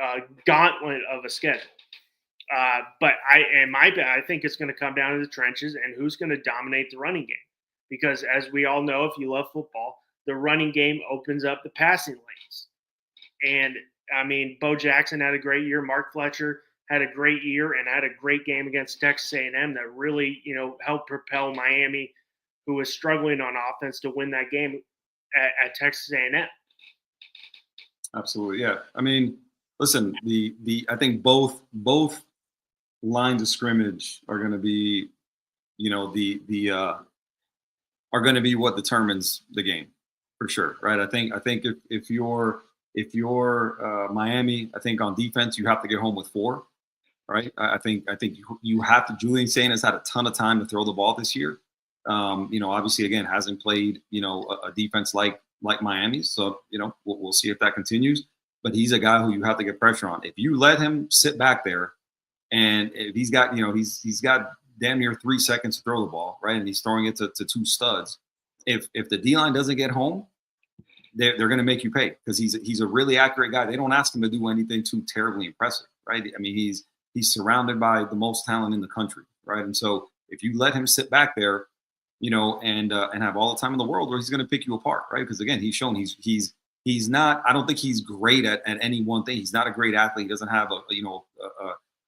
a gauntlet of a schedule. But I think it's going to come down to the trenches and who's going to dominate the running game. Because as we all know, if you love football, the running game opens up the passing lanes. And, I mean, Bo Jackson had a great year. Mark Fletcher had a great year and had a great game against Texas A&M that really, helped propel Miami, who was struggling on offense, to win that game at Texas A&M. Absolutely, yeah. I mean, listen, I think both lines of scrimmage are going to be, are going to be what determines the game for sure, right? I think if you're Miami, I think on defense you have to get home with 4, right? I think you have to. Julian Sain has had a ton of time to throw the ball this year. Obviously again hasn't played a defense like Miami's, so we'll see if that continues. But he's a guy who you have to get pressure on. If you let him sit back there, and if he's got he's got damn near 3 seconds to throw the ball, right, and he's throwing it to 2 studs. If the D line doesn't get home, they're going to make you pay because he's a really accurate guy. They don't ask him to do anything too terribly impressive, right? I mean, he's surrounded by the most talent in the country, right? And so if you let him sit back there, and have all the time in the world, where he's going to pick you apart, right? Because again, he's shown he's not. I don't think he's great at any one thing. He's not a great athlete. He doesn't have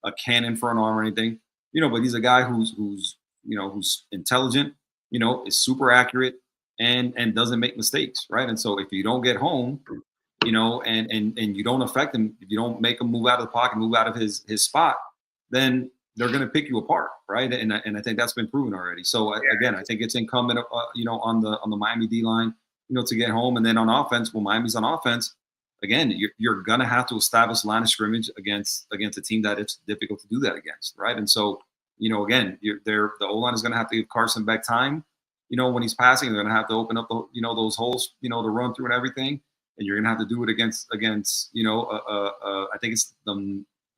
a cannon for an arm or anything, but he's a guy who's intelligent, is super accurate and doesn't make mistakes, right? And so if you don't get home, and you don't affect him, if you don't make him move out of the pocket, move out of his spot, then they're going to pick you apart, right? And I think that's been proven already. So again, I think it's incumbent, on the Miami D line, to get home, and then on offense, well, Miami's on offense. Again, you're going to have to establish line of scrimmage against a team that it's difficult to do that against, right? And so, again, the O-line is going to have to give Carson Beck time. When he's passing, they're going to have to open up those holes, to run through and everything. And you're going to have to do it against I think it's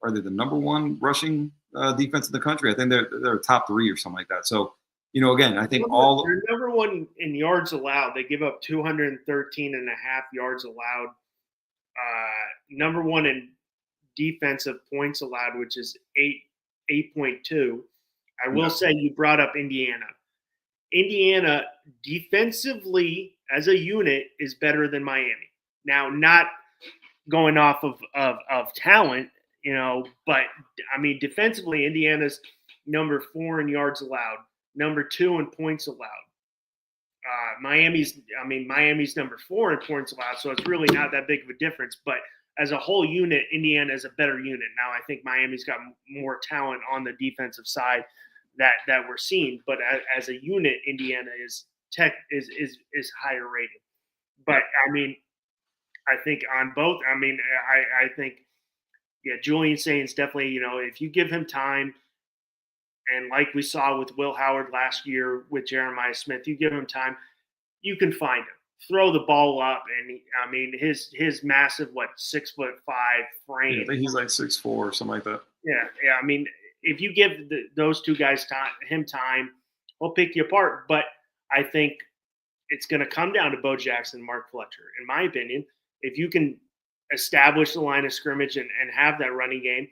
are they the number one rushing defense in the country? I think they're top 3 or something like that. So, again, I think they're number one in yards allowed. They give up 213 and a half yards allowed. Number one in defensive points allowed, which is 8.2. I will say you brought up Indiana. Indiana defensively as a unit is better than Miami. Now, not going off of talent, but I mean, defensively, Indiana's number 4 in yards allowed, number 2 in points allowed. Miami's number 4 in points allowed, so it's really not that big of a difference. But as a whole unit, Indiana is a better unit. Now, I think Miami's got more talent on the defensive side that we're seeing, but as a unit, Indiana is higher rated. But I mean, I think on both. I mean, I think, Julian Saint's definitely, if you give him time, and like we saw with Will Howard last year with Jeremiah Smith, you give him time, you can find him. Throw the ball up, and his massive 6'5" frame. Yeah, I think he's like 6'4" or something like that. Yeah. I mean, if you give those two guys time, he'll pick you apart. But I think it's going to come down to Bo Jackson and Mark Fletcher, in my opinion. If you can establish the line of scrimmage and have that running game,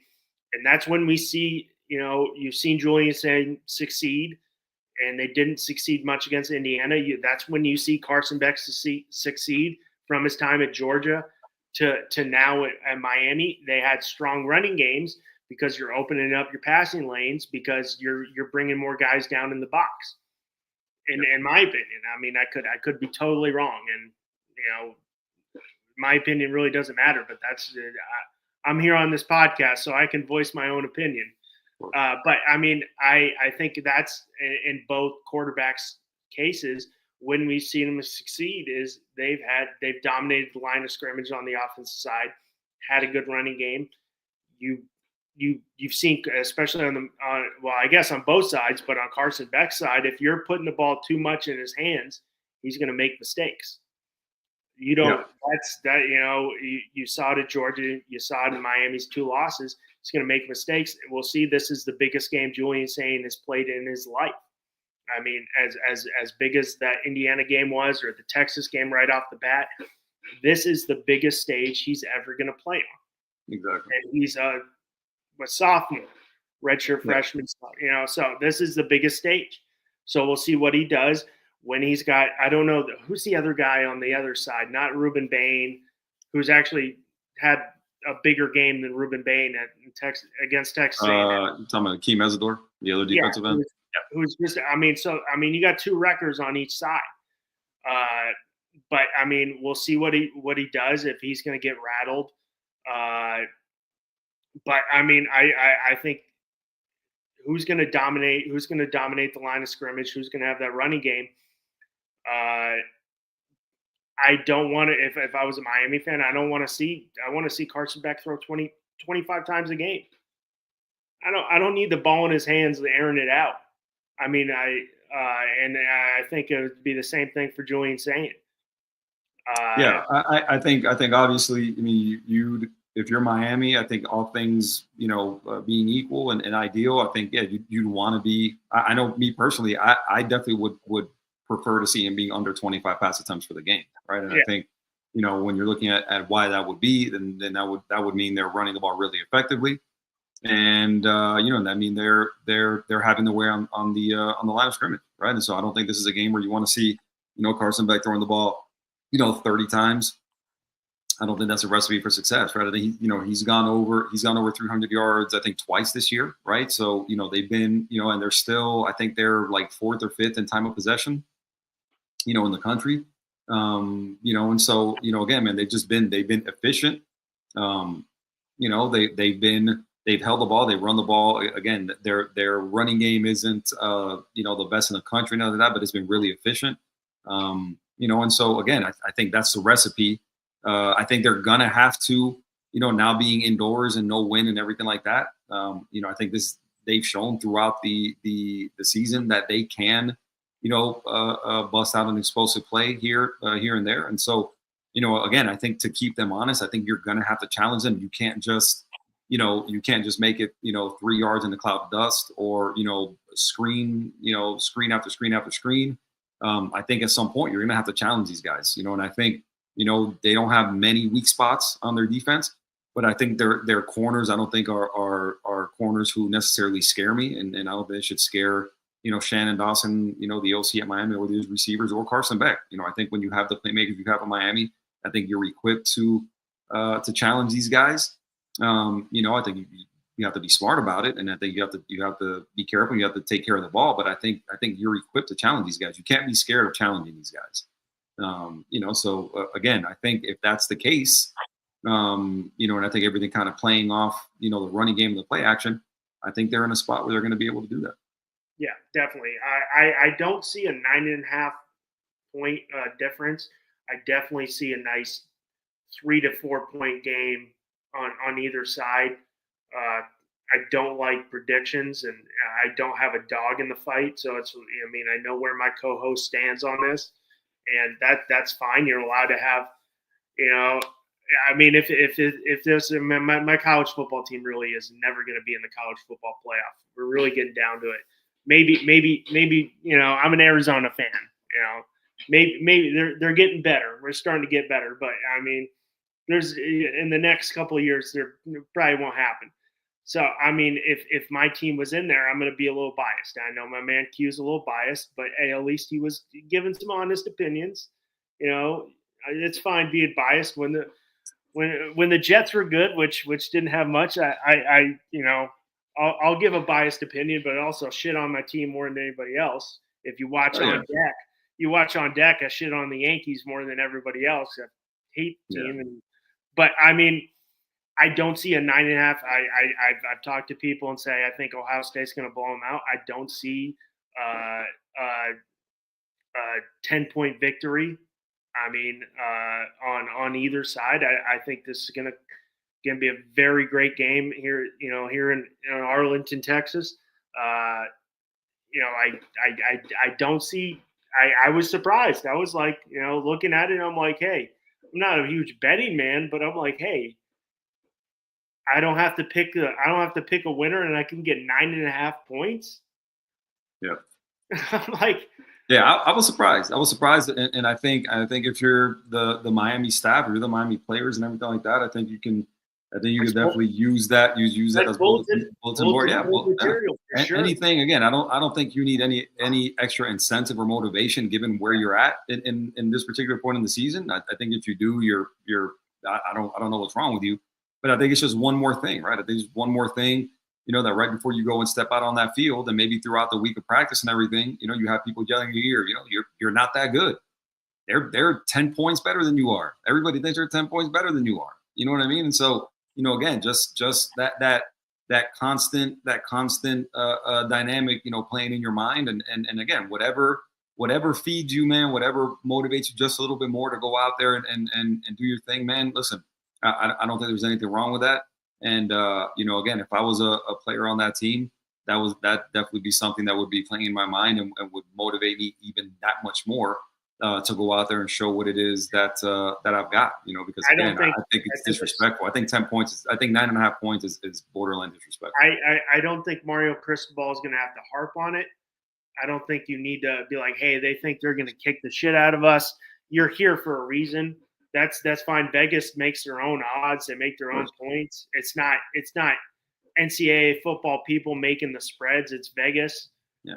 and that's when we see, you've seen Julian Saint succeed, and they didn't succeed much against Indiana. That's when you see Carson Beck succeed from his time at Georgia to now at Miami. They had strong running games because you're opening up your passing lanes, because you're bringing more guys down in the box. In my opinion, I mean, I could be totally wrong, and my opinion really doesn't matter. But I'm here on this podcast, so I can voice my own opinion. But I mean, I think that's in both quarterbacks' cases. When we've seen them succeed, is they've dominated the line of scrimmage on the offensive side, had a good running game. You've seen, especially I guess on both sides, but on Carson Beck's side, if you're putting the ball too much in his hands, he's going to make mistakes. You don't. Yeah. You saw it at Georgia. You saw it in Miami's 2 losses. He's going to make mistakes. We'll see. This is the biggest game Julian Saint has played in his life. I mean, as big as that Indiana game was, or the Texas game right off the bat, this is the biggest stage he's ever going to play on. Exactly. And he's a sophomore, redshirt freshman. So this is the biggest stage. So we'll see what he does when he's got. I don't know who's the other guy on the other side. Not Ruben Bain, who's actually had a bigger game than Ruben Bain against Texas. Talking about Keem Ezador, the other defensive end. Who's just, you got 2 records on each side. But I mean, we'll see what he does, if he's going to get rattled. But I mean, I think who's going to dominate the line of scrimmage, who's going to have that running game. I don't want to, if I was a Miami fan, I want to see Carson Beck throw 20, 25 times a game. I don't need the ball in his hands airing it out. I mean, I think it would be the same thing for Julian Saint. I think obviously, I mean, if you're Miami, I think all things, being equal and ideal, I think, you'd want to be. I know me personally, I definitely would prefer to see him being under 25 pass attempts for the game, right? And I think when you're looking at why that would be, then that would mean they're running the ball really effectively, and that mean they're having their way on the line of scrimmage, right? And so I don't think this is a game where you want to see Carson Beck throwing the ball 30 times. I don't think that's a recipe for success, right? I think he's gone over 300 yards, I think, twice this year, right? So they've been and they're still, I think they're like 4th or 5th in time of possession, in the country. And so again, man, they've been efficient. They've held the ball, they run the ball. Again, their running game isn't the best in the country, none of that, but it's been really efficient. And so again, I think that's the recipe. I think they're gonna have to, now being indoors and no wind and everything like that. I think they've shown throughout the season that they can, bust out an explosive play here and there. And so, again, I think to keep them honest, I think you're gonna have to challenge them. You can't just make it, 3 yards in the cloud of dust, or screen after screen after screen. I think at some point you're gonna have to challenge these guys, and I think. They don't have many weak spots on their defense, but I think their corners, I don't think are corners who necessarily scare me, and I don't think they should scare Shannon Dawson, the OC at Miami, or these receivers, or Carson Beck. I think when you have the playmakers you have in Miami, I think you're equipped to challenge these guys. I think you have to be smart about it, and I think you have to be careful. You have to take care of the ball, but I think you're equipped to challenge these guys. You can't be scared of challenging these guys. So again, I think if that's the case, and I think everything kind of playing off, the running game and the play action, I think they're in a spot where they're going to be able to do that. Yeah, definitely. I don't see a 9.5 point difference. I definitely see a nice 3 to 4 point game on either side. I don't like predictions, and I don't have a dog in the fight. So I know where my co-host stands on this. And that's fine. You're allowed to have, if there's my college football team really is never going to be in the college football playoff. We're really getting down to it. Maybe I'm an Arizona fan. Maybe they're getting better. We're starting to get better, but there's in the next couple of years there probably won't happen. So, if my team was in there, I'm going to be a little biased. I know my man Q's a little biased, but hey, at least he was giving some honest opinions. It's fine being biased when the Jets were good, which didn't have much. I'll give a biased opinion, but also shit on my team more than anybody else. If you watch on deck, I shit on the Yankees more than everybody else. I hate the team, but I don't see a 9.5. I've talked to people and say I think Ohio State's going to blow them out. I don't see a 10-point victory. On either side, I think this is going to be a very great game here. Here in Arlington, Texas. I don't see. I was surprised. I was like, looking at it, I'm like, hey, I'm not a huge betting man, but I'm like, hey. I don't have to pick a winner, and I can get 9.5 points. Yeah, I'm like, yeah, I was surprised. And I think if you're the Miami staff, or you're the Miami players and everything like that, I think you can definitely use that. Use that as bulletin board. Yeah, material, yeah. Sure. Anything again. I don't think you need any extra incentive or motivation given where you're at in this particular point in the season. I think if you do, you're I don't know what's wrong with you. But I think it's just one more thing, right? I think it's one more thing, that right before you go and step out on that field, and maybe throughout the week of practice and everything, you have people yelling in your ear, you're not that good. They're 10 points better than you are. Everybody thinks they're 10 points better than you are. You know what I mean? And so, again, just that constant dynamic, playing in your mind, and again, whatever feeds you, man, whatever motivates you just a little bit more to go out there and do your thing, man. Listen. I don't think there's anything wrong with that. And, again, if I was a player on that team, that definitely be something that would be playing in my mind and would motivate me even that much more to go out there and show what it is that I've got, because again, I think it's disrespectful. I think 10 points, I think 9.5 points is borderline disrespectful. I don't think Mario Cristobal is going to have to harp on it. I don't think you need to be like, hey, they think they're going to kick the shit out of us. You're here for a reason. that's fine. Vegas makes their own odds. They make their own points. It's not NCAA football people making the spreads. It's Vegas. Yeah.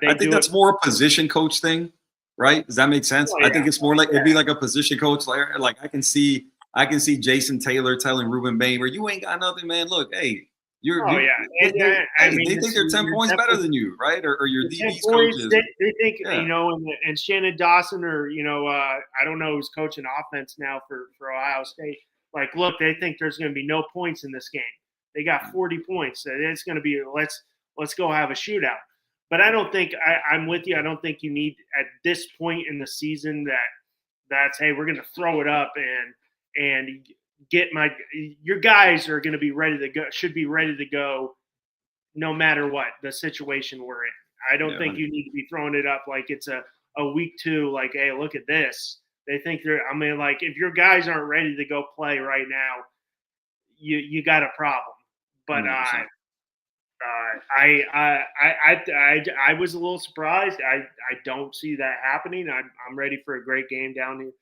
I think that's more a position coach thing, right? Does that make sense? I think it's more like it'd be like a position coach. Like I can see Jason Taylor telling Ruben Baber, "You ain't got nothing, man. Look, hey, I mean, they think they're 10 points better than you, right? Or your DB's coaches. They think, and Shannon Dawson, or I don't know who's coaching offense now for Ohio State. Like, look, they think there's going to be no points in this game. They got 40 points. It's going to be let's go have a shootout. But I don't think I'm with you. I don't think you need at this point in the season that's hey, we're going to throw it up and get your guys are going to be ready to go. Should be ready to go, no matter what the situation we're in. I don't think you need to be throwing it up like it's a week 2. Like, hey, look at this. They think they're. I mean, like if your guys aren't ready to go play right now, you got a problem. But I was a little surprised. I don't see that happening. I'm ready for a great game down here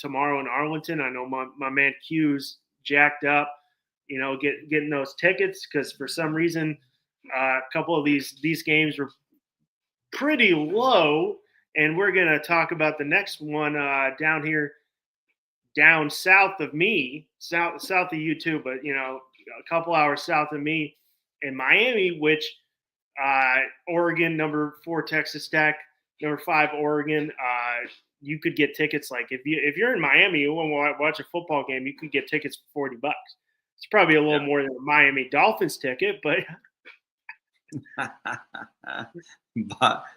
tomorrow in Arlington. I know my man Q's jacked up, getting those tickets because for some reason a couple of these games were pretty low, and we're gonna talk about the next one down here, down south of me, south of you too, but a couple hours south of me in Miami, which Oregon, number 4 Texas Tech, number 5 Oregon. You could get tickets like if you're in Miami, you want to watch a football game, you could get tickets for $40. It's probably a little more than a Miami Dolphins ticket, but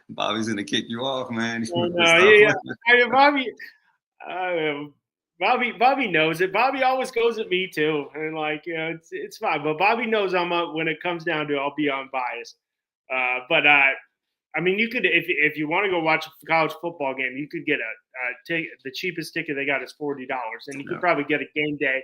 Bobby's gonna kick you off, man. Bobby knows it. Bobby always goes at me too, and it's fine. But Bobby knows when it comes down to it, I'll be unbiased. But I mean, you could if you want to go watch a college football game, you could get the cheapest ticket they got is $40, and you could probably get a game day.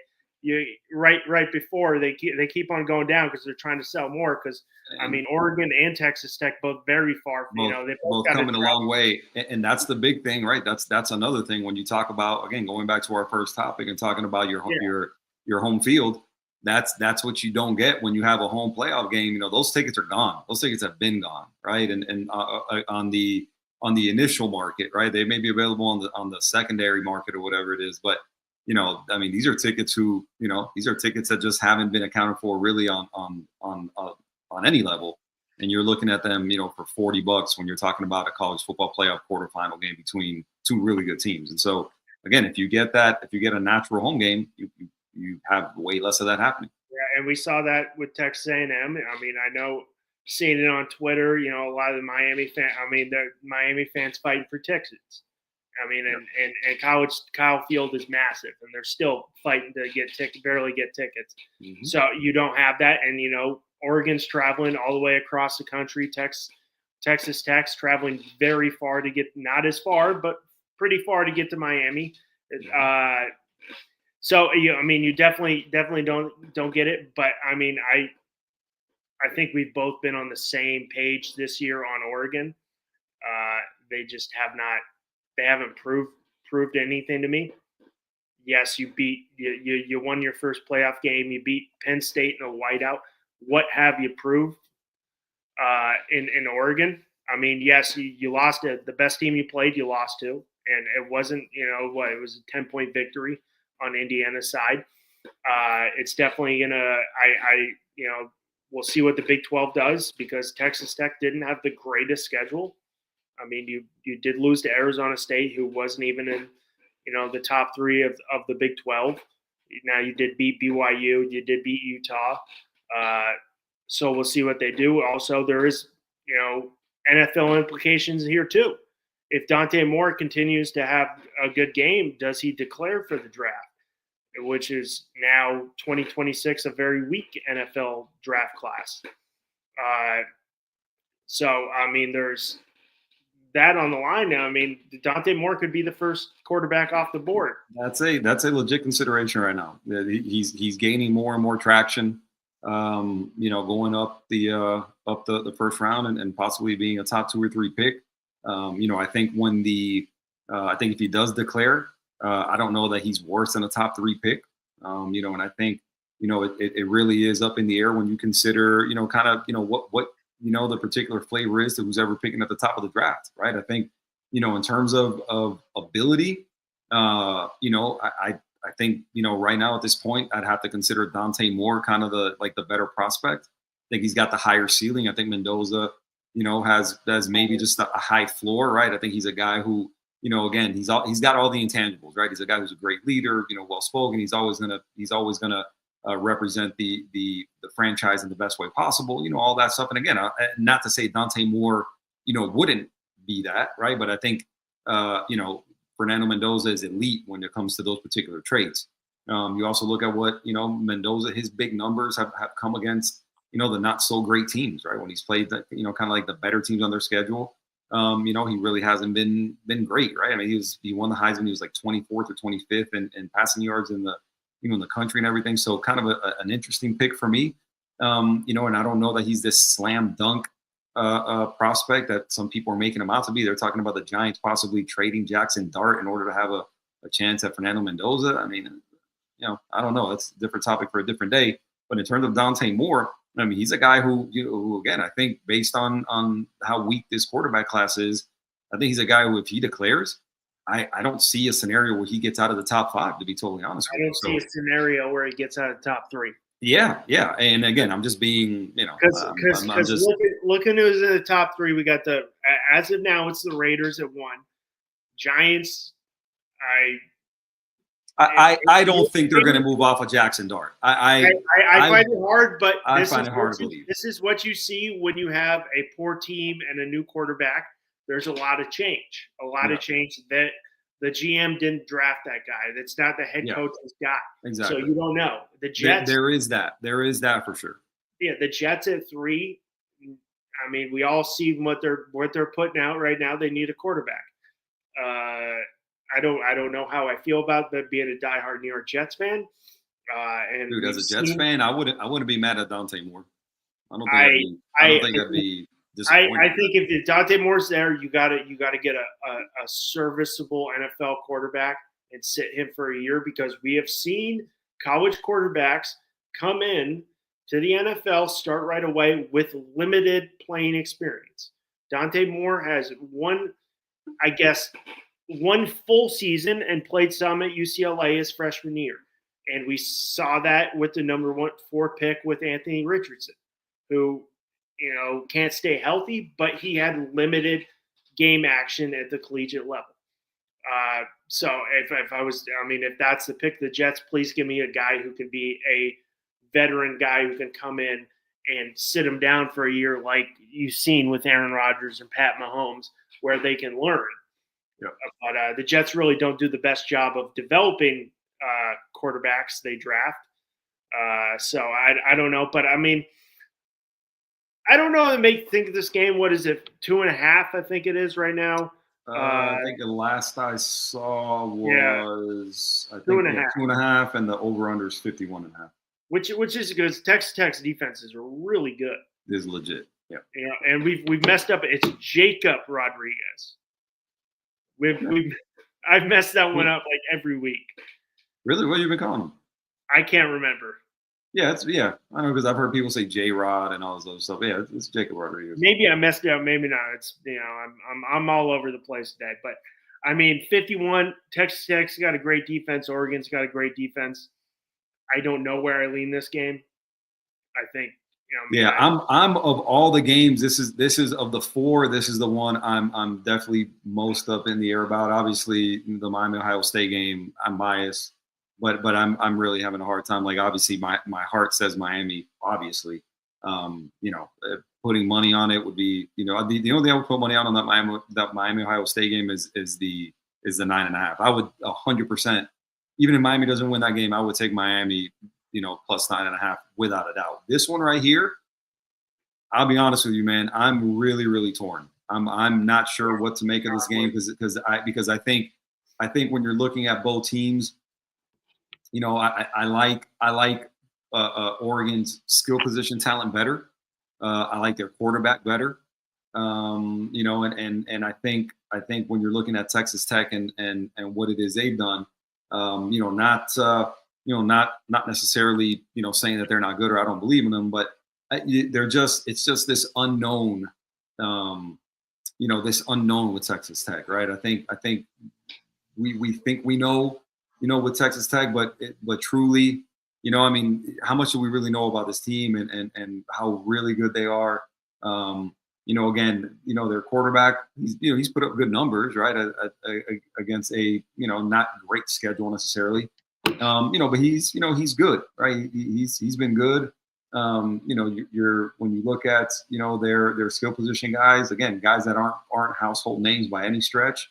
Right before they keep on going down because they're trying to sell more. Because I mean, Oregon and Texas Tech both very far. They both coming a long way, and that's the big thing, right? That's another thing when you talk about, again, going back to our first topic and talking about your home field. That's what you don't get when you have a home playoff game. Those tickets are gone. Those tickets have been gone, right? And on the initial market, right? They may be available on the secondary market or whatever it is, but I mean, these are tickets that just haven't been accounted for really on any level. And you're looking at them, for $40 when you're talking about a college football playoff quarterfinal game between 2 really good teams. And so, again, if you get a natural home game, you have way less of that happening. Yeah, and we saw that with Texas A&M. I mean, I know seeing it on Twitter, a lot of the Miami fans fighting for tickets. I mean, and Kyle Field is massive, and they're still fighting to barely get tickets. Mm-hmm. So you don't have that, and Oregon's traveling all the way across the country. Texas Tech's traveling very far to get, not as far, but pretty far to get to Miami. So I mean, you definitely don't get it. But I mean, I think we've both been on the same page this year on Oregon. They just have not. They haven't proved anything to me. Yes, you won your first playoff game. You beat Penn State in a whiteout. What have you proved in Oregon? I mean, yes, you lost the best team you played. You lost to, and it wasn't it was a 10-point victory on Indiana's side. It's definitely gonna. We'll see what the Big 12 does because Texas Tech didn't have the greatest schedule. I mean, you did lose to Arizona State, who wasn't even in, the top 3 of the Big 12. Now you did beat BYU, you did beat Utah. So we'll see what they do. Also, there is, NFL implications here too. If Dante Moore continues to have a good game, does he declare for the draft, which is now 2026, a very weak NFL draft class. So, I mean, there's that on the line now. I mean, Dante Moore could be the first quarterback off the board. That's a legit consideration right now. He's gaining more and more traction. Going up the first round and possibly being a top 2 or 3 pick. I think I think if he does declare, I don't know that he's worse than a top 3 pick. And I think, it really is up in the air when you consider, kind of, what the particular flavor is to who's ever picking at the top of the draft, right? I think, in terms of ability, I think, right now at this point, I'd have to consider Dante Moore kind of the better prospect. I think he's got the higher ceiling. I think Mendoza, has maybe just a high floor, right? I think he's a guy who, again, he's got all the intangibles, right? He's a guy who's a great leader, well spoken. He's always gonna represent the franchise in the best way possible, all that stuff. And again, not to say Dante Moore, wouldn't be that, right? But I think, Fernando Mendoza is elite when it comes to those particular traits. You also look at what, Mendoza, his big numbers have come against, the not so great teams, right? When he's played, kind of like the better teams on their schedule, he really hasn't been great, right? I mean, he won the Heisman. He was like 24th or 25th in passing yards in the, in the country and everything. So kind of an interesting pick for me, and I don't know that he's this slam dunk prospect that some people are making him out to be. They're talking about the Giants possibly trading Jackson Dart in order to have a chance at Fernando Mendoza. I mean, I don't know. That's a different topic for a different day. But in terms of Dante Moore, I mean, he's a guy who again, I think based on how weak this quarterback class is, I think he's a guy who, if he declares, I don't see a scenario where he gets out of the top 5, to be totally honest with you. I don't see a scenario where he gets out of the top 3. Yeah. And again, I'm just being, because looking who's in the top 3, we got as of now, it's the Raiders at 1. Giants, I don't think they're going to move off of Jackson Dart. I find it hard, but this is what you see when you have a poor team and a new quarterback. There's a lot of change. That the GM didn't draft that guy. That's not the head coach's guy. Exactly. So you don't know. The Jets. There is that for sure. Yeah, the Jets at 3. I mean, we all see what they're putting out right now. They need a quarterback. I don't know how I feel about that being a diehard New York Jets fan. And dude, as a Jets fan, I wouldn't be mad at Dante Moore. I don't think I'd be disappointed. I think if Dante Moore's there, you gotta get a serviceable NFL quarterback and sit him for a year, because we have seen college quarterbacks come in to the NFL, start right away with limited playing experience. Dante Moore has one full season and played some at UCLA his freshman year. And we saw that with the number 4 pick with Anthony Richardson, who, can't stay healthy, but he had limited game action at the collegiate level. So if that's the pick of the Jets, please give me a guy who can be a veteran guy who can come in and sit him down for a year, like you've seen with Aaron Rodgers and Pat Mahomes, where they can learn. Yep. But the Jets really don't do the best job of developing quarterbacks they draft. So I don't know. But, I mean, I don't know. Think of this game. What is it? 2.5, I think it is right now. I think the last I saw was 2.5, and the over/under is 51.5. Which is good. Texas Tech's defenses are really good. It is legit. Yeah. And we've messed up. It's Jacob Rodriguez. I've messed that one up like every week. Really? What have you been calling him? I can't remember. Yeah, I know, because I've heard people say J-Rod and all this other stuff. Yeah, it's Jacob Rodriguez. Maybe I messed it up. Maybe not. It's I'm all over the place today. But I mean, 51. Texas Tech's got a great defense. Oregon's got a great defense. I don't know where I lean this game. I think. I'm of all the games. This is of the 4. This is the one I'm definitely most up in the air about. Obviously, the Miami Ohio State game, I'm biased. But I'm really having a hard time. Like, obviously, my heart says Miami. Obviously, putting money on it would be, the only thing I would put money on that Miami Ohio State game is the 9.5. I would 100%. Even if Miami doesn't win that game, I would take Miami, plus 9.5 without a doubt. This one right here, I'll be honest with you, man. I'm really, really torn. I'm not sure what to make of this game because I think when you're looking at both teams. I like Oregon's skill position talent better. I like their quarterback better. And I think I think when you're looking at Texas Tech and what it is they've done, not not necessarily saying that they're not good or I don't believe in them, but it's just this unknown, this unknown with Texas Tech, right? I think we think we know, with Texas Tech, but truly, how much do we really know about this team and how really good they are? Again, their quarterback, he's put up good numbers, right, against a not great schedule necessarily, but he's good, right? He's been good. When you look at their skill position guys, again, guys that aren't household names by any stretch.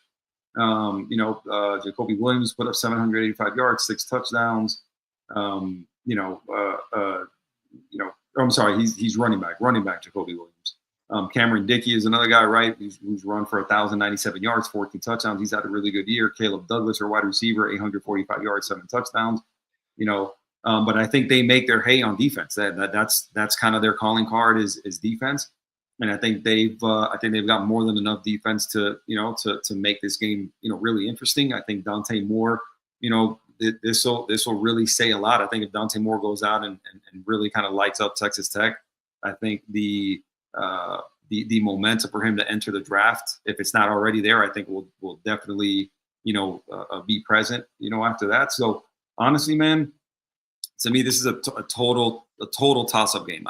Jacoby Williams put up 785 yards, 6 touchdowns. I'm sorry, he's running back Jacoby Williams. Cameron Dickey is another guy, right? Who's run for 1,097 yards, 14 touchdowns. He's had a really good year. Caleb Douglas, our wide receiver, 845 yards, 7 touchdowns. But I think they make their hay on defense. That's kind of their calling card is defense. And I think they've got more than enough defense to make this game really interesting. I think Dante Moore, this will really say a lot. I think if Dante Moore goes out and really kind of lights up Texas Tech, I think the momentum for him to enter the draft, if it's not already there, I think will definitely be present after that. So honestly, man, to me this is a total toss-up game.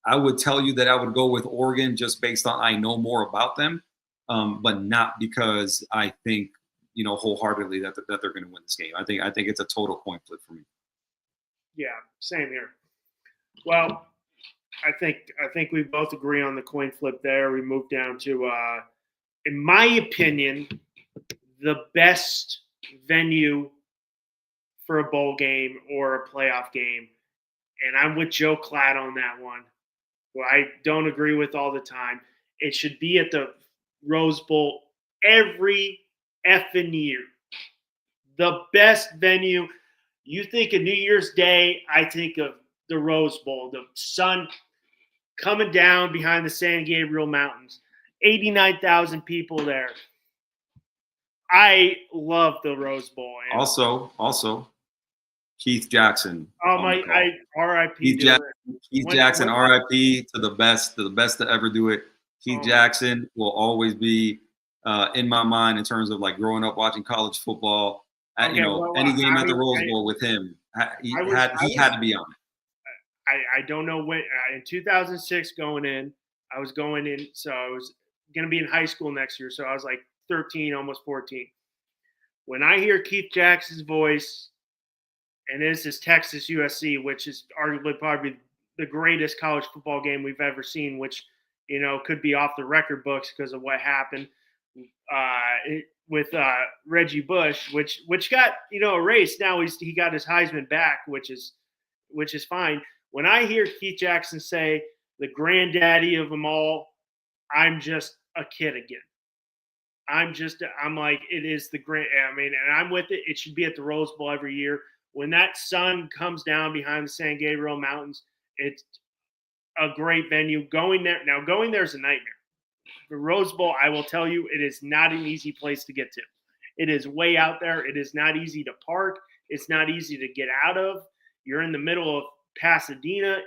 I would tell you that I would go with Oregon just based on I know more about them, but not because I think wholeheartedly that they're going to win this game. I think it's a total coin flip for me. Yeah, same here. Well, I think we both agree on the coin flip there. We move down to, in my opinion, the best venue for a bowl game or a playoff game, and I'm with Joe Klatt on that one. Well, I don't agree with all the time. It should be at the Rose Bowl every effing year. The best venue. You think of New Year's Day, I think of the Rose Bowl. The sun coming down behind the San Gabriel Mountains. 89,000 people there. I love the Rose Bowl. And also, Keith Jackson. R.I.P. Keith Jackson, R.I.P. to the best to ever do it. Keith Jackson will always be in my mind in terms of like growing up watching college football. Any game at the Rose Bowl with him, he had to be on it. I don't know when. In 2006, I was going in, so I was going to be in high school next year. So I was like 13, almost 14. When I hear Keith Jackson's voice, and this is Texas USC, which is arguably probably the greatest college football game we've ever seen, which, could be off the record books because of what happened with Reggie Bush, which got, erased. Now he got his Heisman back, which is fine. When I hear Keith Jackson say the granddaddy of them all, I'm just a kid again. I'm like, it is the great, and I'm with it. It should be at the Rose Bowl every year. When that sun comes down behind the San Gabriel Mountains, it's a great venue. Going there is a nightmare. The Rose Bowl, I will tell you, it is not an easy place to get to. It is way out there. It is not easy to park. It's not easy to get out of. You're in the middle of Pasadena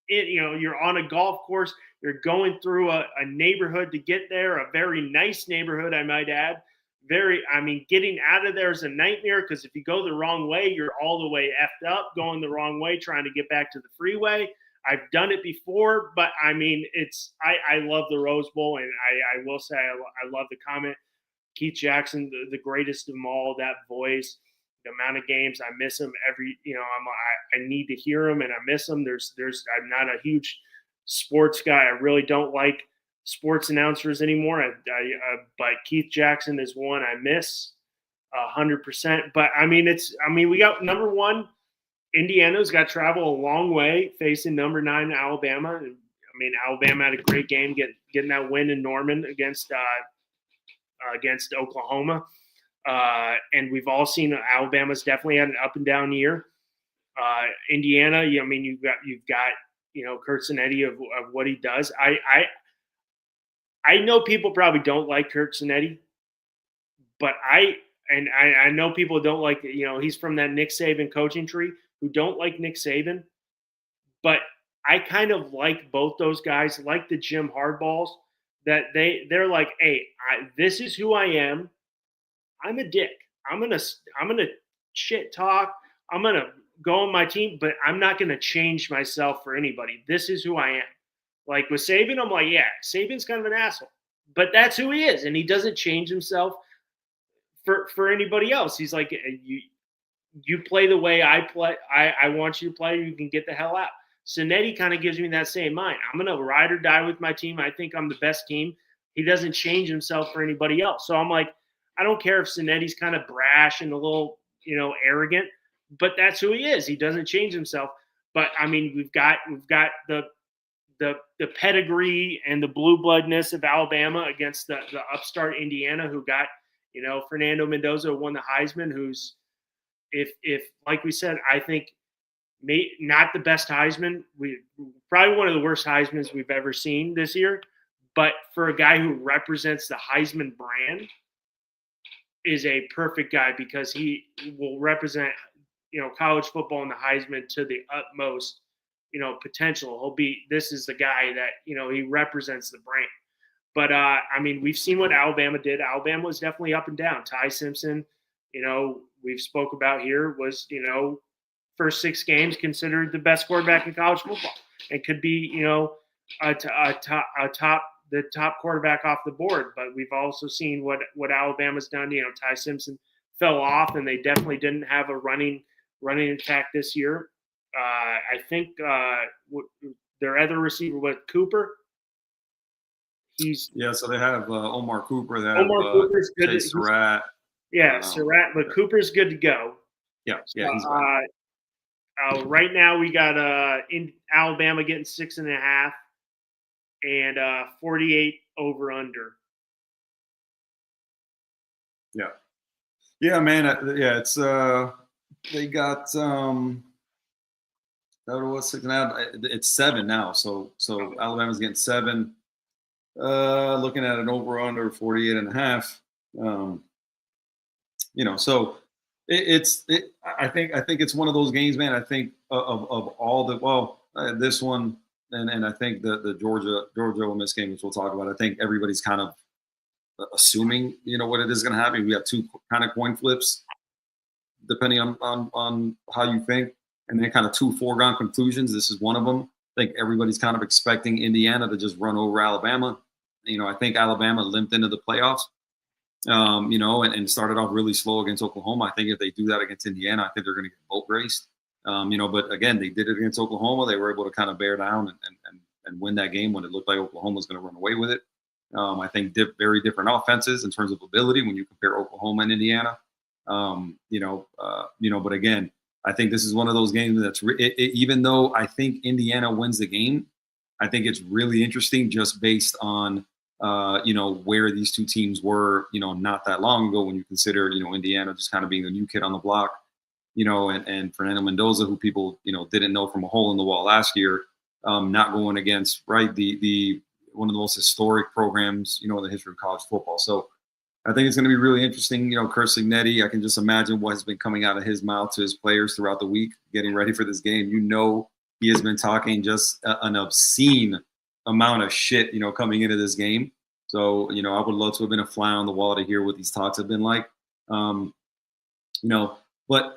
you're on a golf course. You're going through a neighborhood to get there, a very nice neighborhood, I might add. Getting out of there is a nightmare because if you go the wrong way, you're all the way effed up, going the wrong way, trying to get back to the freeway. I've done it before, but I love the Rose Bowl, and I will say I love the comment. Keith Jackson, the greatest of them all, that voice, the amount of games I miss him I need to hear him and I miss him. I'm not a huge sports guy. I really don't like sports announcers anymore. But Keith Jackson is one I miss 100%. But we got number one. Indiana's got to travel a long way facing number 9 Alabama. Alabama had a great game getting that win in Norman against Oklahoma. And we've all seen Alabama's definitely had an up and down year. Indiana, you've got Kurt Cinetti of what he does. I know people probably don't like Kirk Cinetti, but I know people don't like, he's from that Nick Saban coaching tree who don't like Nick Saban, but I kind of like both those guys, like the Jim Hardballs, that they're like, hey, this is who I am. I'm a dick. I'm gonna shit talk. I'm gonna go on my team, but I'm not gonna change myself for anybody. This is who I am. Like with Saban, I'm like, yeah, Saban's kind of an asshole, but that's who he is, and he doesn't change himself for anybody else. He's like, you play the way I play. I want you to play. You can get the hell out. Cinetti kind of gives me that same mind. I'm gonna ride or die with my team. I think I'm the best team. He doesn't change himself for anybody else. So I'm like, I don't care if Cinetti's kind of brash and a little, arrogant, but that's who he is. He doesn't change himself. But I mean, we've got the pedigree and the blue bloodness of Alabama against the upstart Indiana, who got, Fernando Mendoza won the Heisman, who's if like we said, I think not the best Heisman. We probably one of the worst Heismans we've ever seen this year. But for a guy who represents the Heisman brand, is a perfect guy because he will represent, college football and the Heisman to the utmost, potential. This is the guy that, he represents the brand. But, I mean, we've seen what Alabama did. Alabama was definitely up and down. Ty Simpson, we've spoke about here was, first 6 games considered the best quarterback in college football and could be, the top quarterback off the board. But we've also seen what Alabama's done. Ty Simpson fell off, and they definitely didn't have a running attack this year. I think their other receiver was Cooper. So they have Omar Cooper. They have Omar Cooper's good. Chase Surratt. Yeah, Surratt, but Cooper's good to go. Yeah. He's right now we got in Alabama getting 6.5 and 48 over under. Yeah, man. It's they got that was 6.5. It's 7 now. So Alabama's getting 7. Looking at an over under 48.5. So I think it's one of those games, man. I think of all this one and I think the Georgia Ole Miss game, which we'll talk about. I think everybody's kind of assuming what it is going to happen. We have 2 kind of coin flips, depending on how you think, and then kind of 2 foregone conclusions. This is one of them. I think everybody's kind of expecting Indiana to just run over Alabama. I think Alabama limped into the playoffs. And started off really slow against Oklahoma. I think if they do that against Indiana, I think they're going to get boat raced. But again, they did it against Oklahoma. They were able to kind of bear down and win that game when it looked like Oklahoma was going to run away with it. I think very different offenses in terms of ability when you compare Oklahoma and Indiana. But again, I think this is one of those games that's even though I think Indiana wins the game, I think it's really interesting just based on where these 2 teams were, not that long ago when you consider, Indiana just kind of being a new kid on the block, and Fernando Mendoza, who people, didn't know from a hole in the wall last year, not going against, right, the one of the most historic programs, in the history of college football. So I think it's going to be really interesting. Kirk Cinetti, I can just imagine what has been coming out of his mouth to his players throughout the week, getting ready for this game. He has been talking just an obscene amount of shit, coming into this game. So, I would love to have been a fly on the wall to hear what these talks have been like. But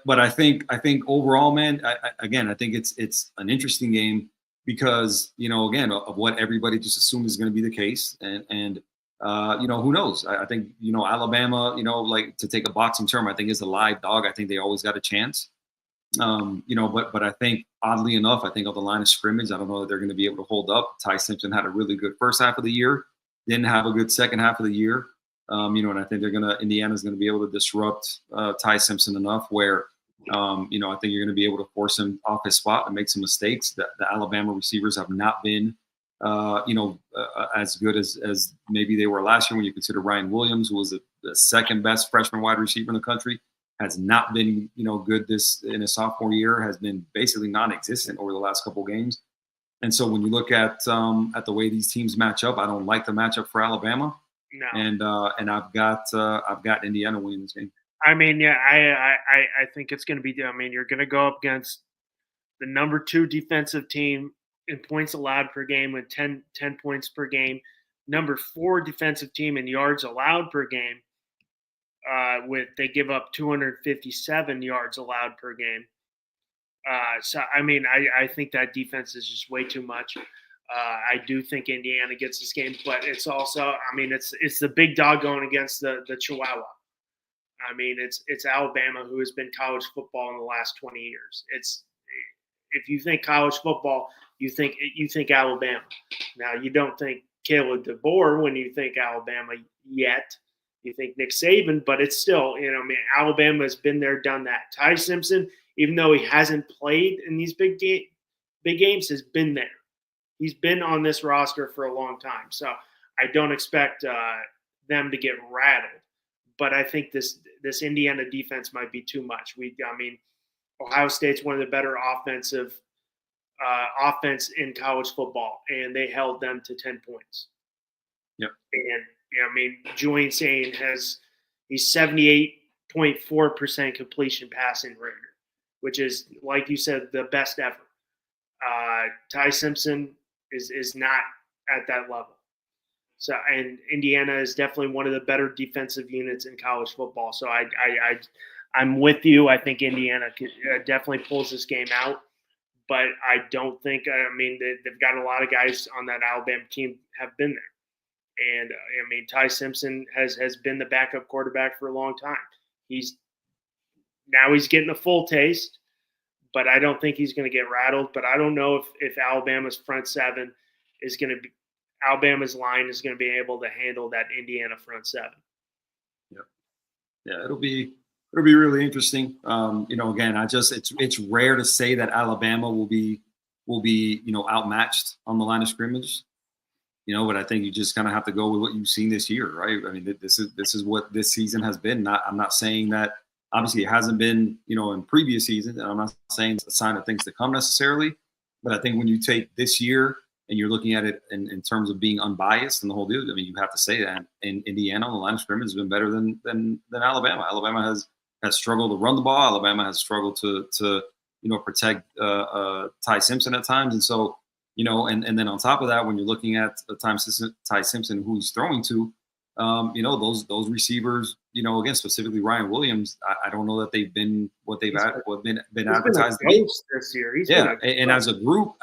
I think overall, man, I think it's an interesting game because, again, of what everybody just assumed is going to be the case. And who knows? I think, Alabama, like to take a boxing term, I think is a live dog. I think they always got a chance. But I think oddly enough, I think of the line of scrimmage, I don't know that they're going to be able to hold up. Ty Simpson had a really good first half of the year, didn't have a good second half of the year. And I think Indiana's going to be able to disrupt Ty Simpson enough where, I think you're going to be able to force him off his spot and make some mistakes. The Alabama receivers have not been, as good as maybe they were last year when you consider Ryan Williams, who was the second best freshman wide receiver in the country. Has not been, good this in his sophomore year, has been basically non-existent over the last couple of games. And so when you look at the way these teams match up, I don't like the matchup for Alabama. No. And I've got Indiana winning this game. I mean, yeah, I think it's going to be. I mean, you're going to go up against the number 2 defensive team in points allowed per game with 10 points per game, number 4 defensive team in yards allowed per game. They give up 257 yards allowed per game. So I mean, I think that defense is just way too much. I do think Indiana gets this game, but it's also, I mean, it's the big dog going against the Chihuahua. I mean, it's Alabama, who has been college football in the last 20 years. If you think college football, you think Alabama. Now, you don't think Caleb DeBoer when you think Alabama yet. You think Nick Saban, but it's still, I mean, Alabama has been there, done that. Ty Simpson, even though he hasn't played in these big games, has been there. He's been on this roster for a long time. So I don't expect them to get rattled. But I think this Indiana defense might be too much. I mean, Ohio State's one of the better offense in college football, and they held them to 10 points. Yep. And I mean, Julian Sain he's 78.4% completion passing rate, which is, like you said, the best ever. Ty Simpson is not at that level. So, and Indiana is definitely one of the better defensive units in college football. So I'm with you. I think Indiana definitely pulls this game out, but I don't think. I mean, they've got a lot of guys on that Alabama team have been there, and I mean, Ty Simpson has been the backup quarterback for a long time. He's getting a full taste, but I don't think he's going to get rattled. But I don't know if Alabama's front seven is going to be. Alabama's line is going to be able to handle that Indiana front seven. Yeah, it'll be really interesting. Again, it's rare to say that Alabama will be outmatched on the line of scrimmage. But I think you just kind of have to go with what you've seen this year, right? I mean, this is what this season has been. I'm not saying that obviously it hasn't been in previous seasons, and I'm not saying it's a sign of things to come necessarily. But I think when you take this year and you're looking at it in terms of being unbiased and the whole deal, I mean, you have to say that in Indiana on the line of scrimmage has been better than Alabama. Alabama has struggled to run the ball. Alabama has struggled to protect Ty Simpson at times, and so and then on top of that, when you're looking at the Ty Simpson, who he's throwing to, those receivers, again specifically Ryan Williams, I don't know that they've been what they've been advertised to be this year. And as a group,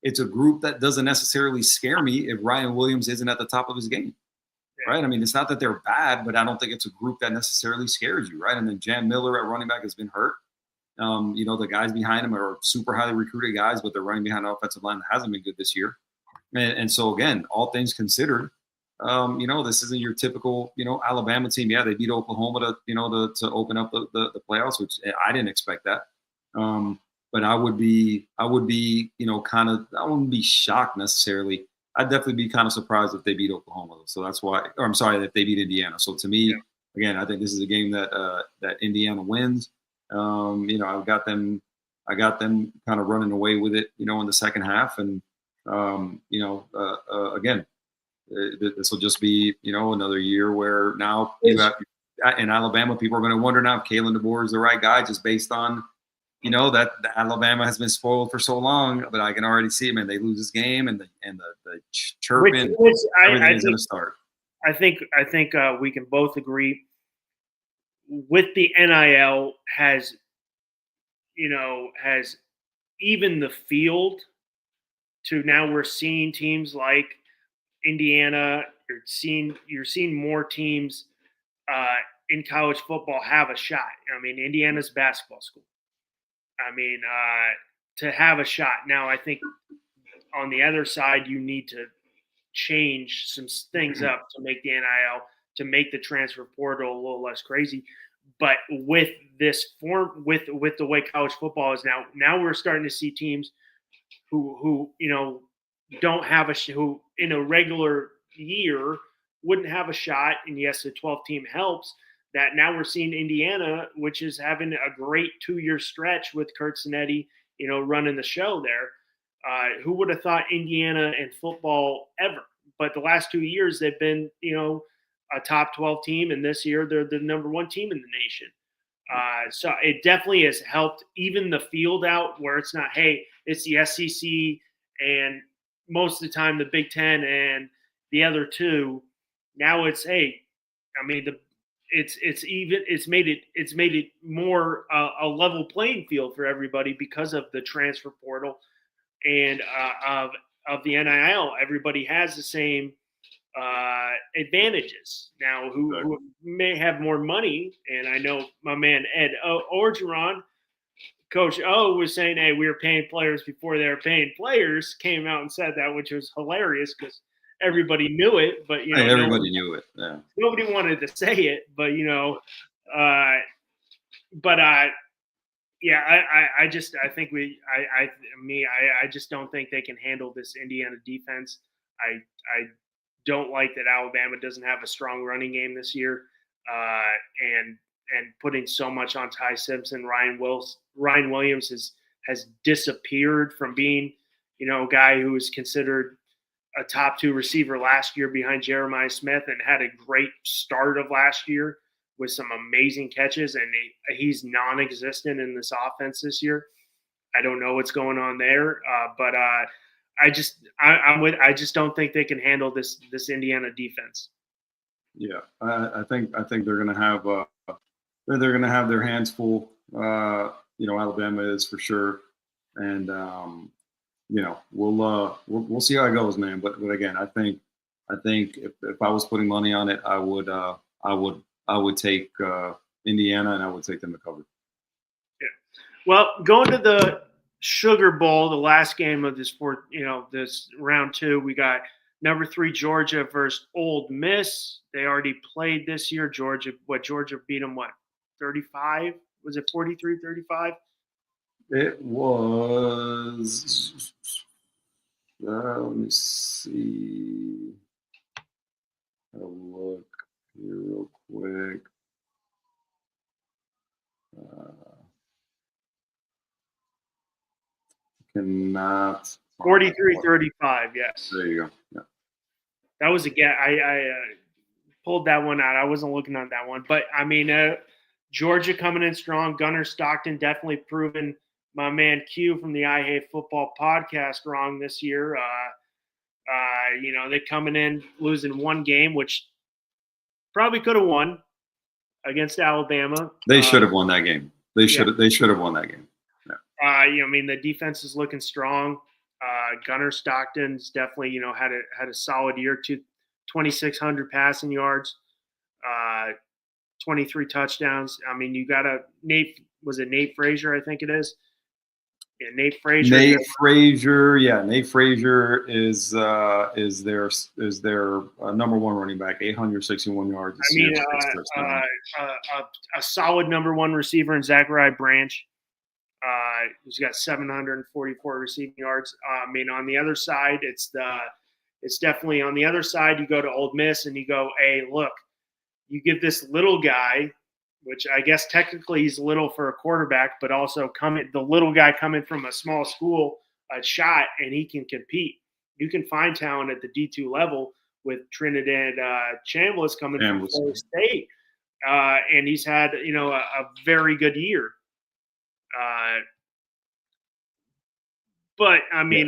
it's a group that doesn't necessarily scare me if Ryan Williams isn't at the top of his game, right? I mean, it's not that they're bad, but I don't think it's a group that necessarily scares you, right? And then Jam Miller at running back has been hurt. The guys behind him are super highly recruited guys, but they're running behind an offensive line that hasn't been good this year. And so, again, all things considered, this isn't your typical, Alabama team. Yeah, they beat Oklahoma to open up the playoffs, which I didn't expect that. But I would be, I wouldn't be shocked necessarily. I'd definitely be kind of surprised if they beat Oklahoma. So that's why, or I'm sorry, if they beat Indiana. So to me, again, I think this is a game that Indiana wins. I got them kind of running away with it, in the second half. And, again, this will just be, another year where now in Alabama, people are going to wonder now if Kalen DeBoer is the right guy, just based on, that Alabama has been spoiled for so long. But I can already see it, man. They lose this game, and the chirping, everything is going to start. I think we can both agree with the NIL has even the field to now we're seeing teams like Indiana. You're seeing more teams in college football have a shot. I mean, Indiana's a basketball school. I mean, to have a shot. Now, I think on the other side, you need to change some things up to make the NIL, to make the transfer portal a little less crazy. But with this form, with the way college football is now we're starting to see teams who don't have who in a regular year wouldn't have a shot. And yes, the 12 team helps. That now we're seeing Indiana, which is having a great 2-year stretch with Kurt Cinetti, running the show there. Who would have thought Indiana and football ever? But the last 2 years, they've been, a top 12 team, and this year they're the number one team in the nation. So it definitely has helped even the field out where it's not, hey, it's the SEC and most of the time the Big Ten and the other two. Now it's, hey, I mean, it's made it more a level playing field for everybody because of the transfer portal and of the NIL. Everybody has the same advantages now. Who may have more money, and I know my man Ed Orgeron, Coach O, was saying, "Hey, we were paying players before they were paying players." Came out and said that, which was hilarious because everybody knew it, but everybody knew it. Yeah. Nobody wanted to say it, but yeah, I just don't think they can handle this Indiana defense. I don't like that Alabama doesn't have a strong running game this year, and putting so much on Ty Simpson. Ryan Williams has disappeared from being, a guy who was considered a top 2 receiver last year behind Jeremiah Smith and had a great start of last year with some amazing catches, and he's non-existent in this offense this year. I don't know what's going on there, but I just don't think they can handle this Indiana defense. Yeah, I think they're going to have their hands full. Alabama is for sure, and we'll see how it goes, man. But again, I think if I was putting money on it, I would take Indiana, and I would take them to cover. Yeah. Well, going to the Sugar Bowl, the last game of this this round 2, we got number 3 Georgia versus Ole Miss. They already played this year. Georgia beat them 35? Was it 43-35? It was. Let me see. Have a look here real quick. Cannot. 43-35, yes. There you go. Yeah. That was a get. I pulled that one out. I wasn't looking at that one. But, I mean, Georgia coming in strong. Gunnar Stockton definitely proven my man Q from the I Hate Football podcast wrong this year. They're coming in losing one game, which probably could have won against Alabama. They should have won that game. They should have won that game. Yeah. The defense is looking strong. Gunnar Stockton's definitely, had a solid year, 2,600 passing yards, 23 touchdowns. I mean, you got Nate Frazier, I think it is. Yeah, Nate Frazier. Nate Frazier is their number 1 running back, 861 yards. A solid number 1 receiver in Zachariah Branch. He's got 744 receiving yards. On the other side, it's definitely on the other side. You go to Ole Miss and you go, hey, look, you give this little guy, which I guess technically he's little for a quarterback, but also the little guy coming from a small school, a shot, and he can compete. You can find talent at the D2 level with Trinidad Chambliss coming from Florida State, and he's had a very good year. But I mean,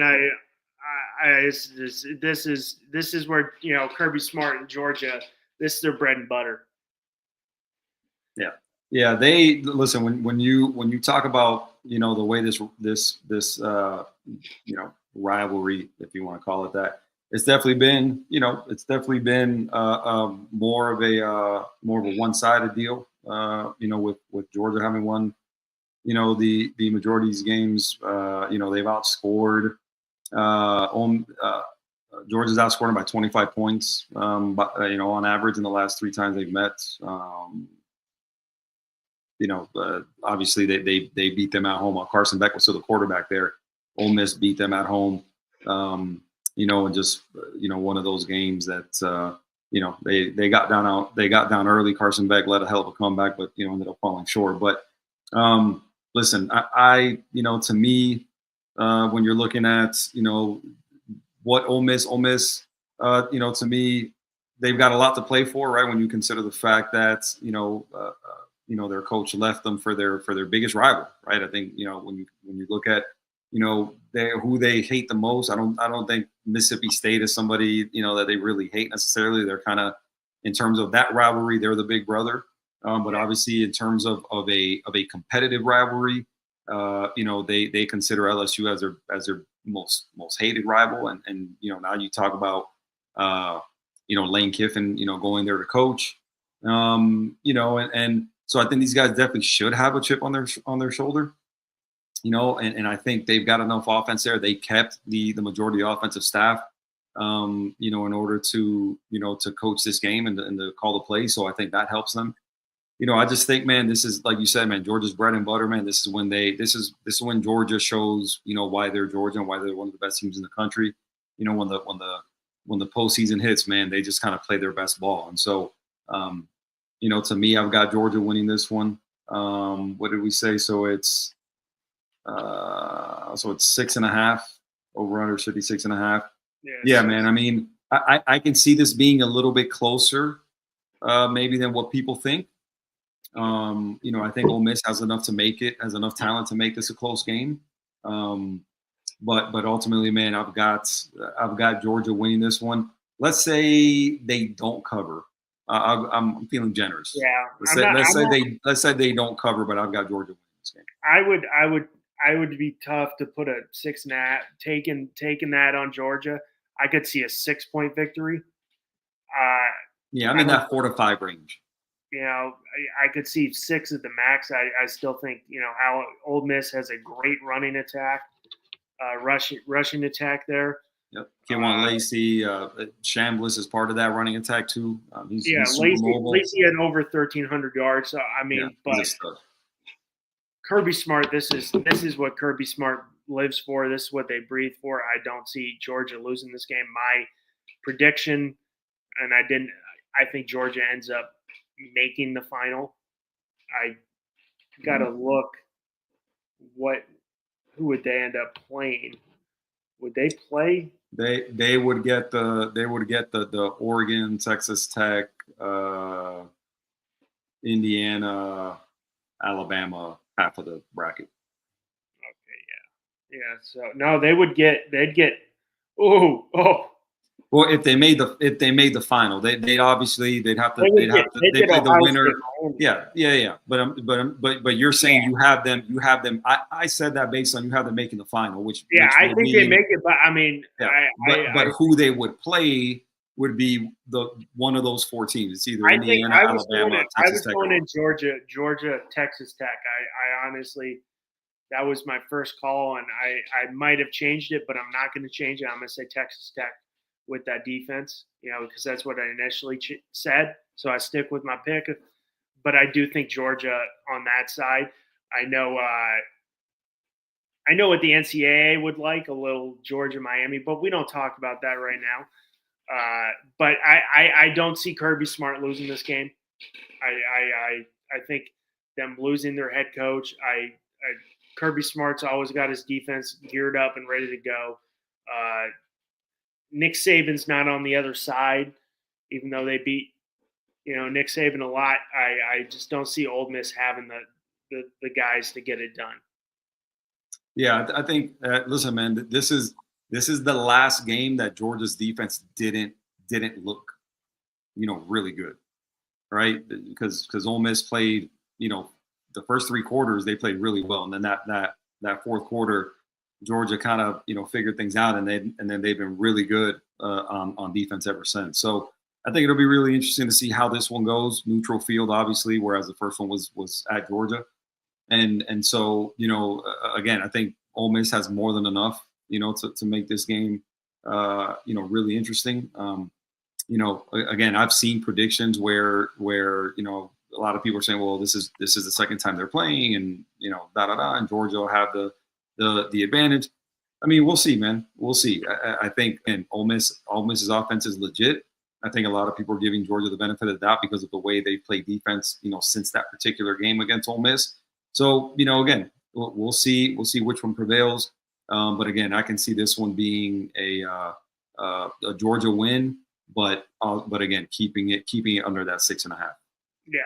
this is where Kirby Smart in Georgia. This is their bread and butter. Yeah. They listen when you talk about the way this rivalry, if you want to call it that, it's definitely been more of a one-sided deal. With Georgia having won the majority of these games, they've outscored. Georgia's outscored them by 25 points, on average in the last 3 times they've met. Obviously they beat them at home. Carson Beck was still the quarterback there. Ole Miss beat them at home. And just one of those games that they got down early. Carson Beck led a hell of a comeback, but ended up falling short. But listen, to me, when you're looking at, what Ole Miss, to me, they've got a lot to play for, right? When you consider the fact that, their coach left them for their biggest rival, right? I think, when you look at, who they hate the most, I don't think Mississippi State is somebody, that they really hate necessarily. They're kind of, in terms of that rivalry, they're the big brother. But obviously, in terms of a competitive rivalry, they consider LSU as their most hated rival, and now you talk about Lane Kiffin, going there to coach, and so I think these guys definitely should have a chip on their shoulder, and I think they've got enough offense there. They kept the majority of the offensive staff, in order to to coach this game and to call the play. So I think that helps them. I just think, man, this is, like you said, man, Georgia's bread and butter, man. This is when Georgia shows, why they're Georgia and why they're one of the best teams in the country. When the postseason hits, man, they just kind of play their best ball. And so, to me, I've got Georgia winning this one. What did we say? So it's 6.5, over under 56.5. Yeah, man. I mean, I can see this being a little bit closer, maybe than what people think. I think Ole Miss has enough talent to make this a close game. But ultimately, man, I've got Georgia winning this one. Let's say they don't cover. I'm feeling generous. Yeah. Let's say they don't cover, but I've got Georgia winning this game. I would be tough to put a 6.5, taking that on Georgia. I could see a 6-point victory. Yeah, I'm in that 4 to 5 range. I could see 6 at the max. I still think, how Ole Miss has a great running attack, rushing attack there. Yep. K'Wan Lacey, Chambliss is part of that running attack too. He's Lacey had over 1,300 yards. So but Kirby Smart, this is what Kirby Smart lives for. This is what they breathe for. I don't see Georgia losing this game. My prediction, and I think Georgia ends up making the final. I gotta look who would they end up playing? Would they play? They would get the Oregon, Texas Tech, Indiana, Alabama half of the bracket. Okay, yeah. So no, they'd get. Oh. Well, if they made the final, they'd play the winner. Yeah. But you're saying you have them. I said that based on you have them making the final, which I think they make it. But I mean, but who they would play would be one of those 4 teams. It's either Indiana, Alabama, Texas Tech. I was going in Georgia, Texas Tech. I honestly, that was my first call, and I might have changed it, but I'm not going to change it. I'm going to say Texas Tech with that defense, because that's what I initially said. So I stick with my pick. But I do think Georgia on that side. I know what the NCAA would like, a little Georgia-Miami, but we don't talk about that right now. But I don't see Kirby Smart losing this game. I think them losing their head coach. Kirby Smart's always got his defense geared up and ready to go. Nick Saban's not on the other side, even though they beat, Nick Saban a lot. I just don't see Ole Miss having the guys to get it done. Yeah, I think. Listen, man, this is the last game that Georgia's defense didn't look, really good, right? Because Ole Miss played, the first 3 quarters they played really well, and then that fourth quarter, Georgia kind of figured things out, and then they've been really good on defense ever since. So I think it'll be really interesting to see how this one goes. Neutral field, obviously, whereas the first one was at Georgia, and so again, I think Ole Miss has more than enough to make this game really interesting. Again, I've seen predictions where a lot of people are saying, well, this is the second time they're playing, and and Georgia will have the advantage. I mean, we'll see, man. We'll see. I think, and Ole Miss's offense is legit. I think a lot of people are giving Georgia the benefit of the doubt because of the way they play defense, since that particular game against Ole Miss. So, again, we'll see which one prevails. But again, I can see this one being a Georgia win, but again, keeping it under that 6.5. Yeah,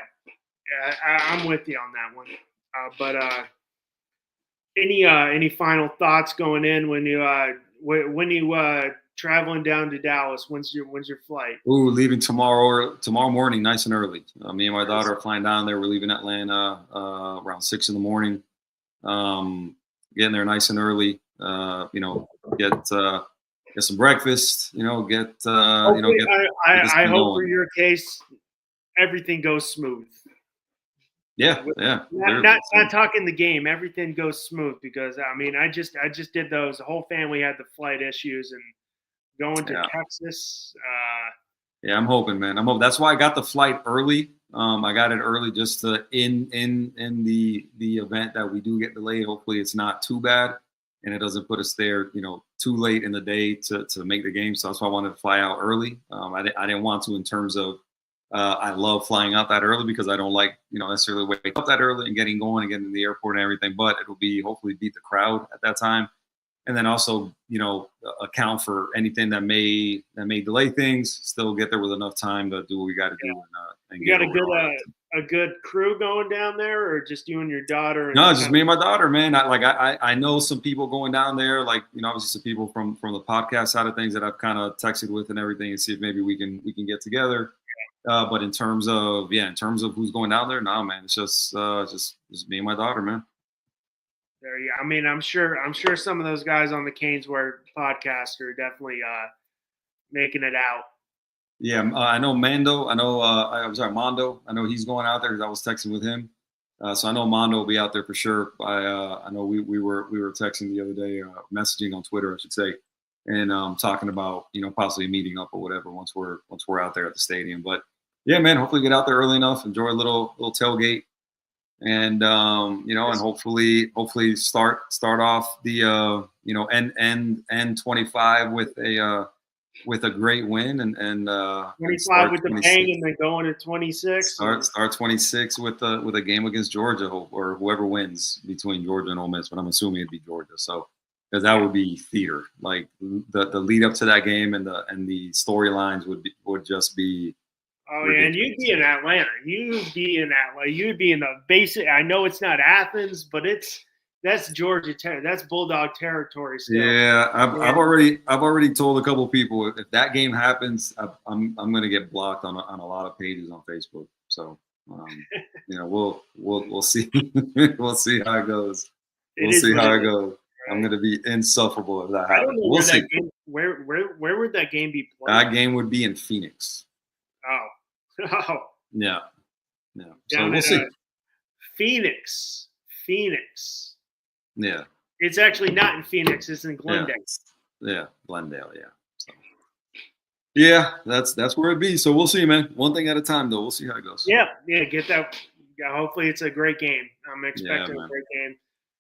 I'm with you on that one. But any final thoughts going in when you traveling down to Dallas? When's your flight? Ooh, leaving tomorrow morning, nice and early. Me and my daughter are flying down there. We're leaving Atlanta around 6 in the morning. Getting there nice and early. Get some breakfast. Get I hope for your case everything goes smooth. Yeah. Not talking the game. Everything goes smooth because I just did those. The whole family had the flight issues and going to Texas. Yeah, I'm hoping, man. That's why I got the flight early. I got it early just to in the event that we do get delayed. Hopefully, it's not too bad and it doesn't put us there, too late in the day to make the game. So that's why I wanted to fly out early. I didn't want to in terms of. I love flying out that early because I don't like, necessarily wake up that early and getting going and getting to the airport and everything. But it'll be hopefully beat the crowd at that time, and then also account for anything that may delay things. Still get there with enough time to do what we got to do. And you got a good crew going down there, or just you and your daughter? No, just me and my daughter, man. I know some people going down there, obviously some people from the podcast side of things that I've kind of texted with and everything, and see if maybe we can get together. But in terms of who's going down there, no, man, it's just me and my daughter, man. There you go. I'm sure some of those guys on the Caneswear podcast are definitely making it out. Yeah, I know Mando. Mondo. I know he's going out there because I was texting with him. So I know Mondo will be out there for sure. I know we were texting the other day, messaging on Twitter, I should say, and talking about possibly meeting up or whatever once we're out there at the stadium. But yeah, man, hopefully get out there early enough, enjoy a little tailgate, and and hopefully start off the N25 with a great win and 25 with the bang and then going to 26. Start 26 with a game against Georgia or whoever wins between Georgia and Ole Miss, but I'm assuming it'd be Georgia. So because that would be theater, like the lead up to that game and the storylines would just be. Oh, yeah, and you'd be in Atlanta. You'd be in the basic. I know it's not Athens, but that's Georgia territory. That's Bulldog territory still. Yeah, I've already told a couple of people if that game happens, I'm going to get blocked on a lot of pages on Facebook. So we'll see we'll see how it goes. We'll see how it goes. Right. I'm going to be insufferable if that happens. I don't know where would that game be played? That game would be in Phoenix. Oh. Yeah. So we'll see. Phoenix. Yeah. It's actually not in Phoenix. It's in Glendale. Yeah, Glendale. Yeah. So. Yeah, that's where it be. So we'll see, man. One thing at a time, though. We'll see how it goes. Yeah. Get that. Yeah, hopefully, it's a great game. I'm expecting a great game.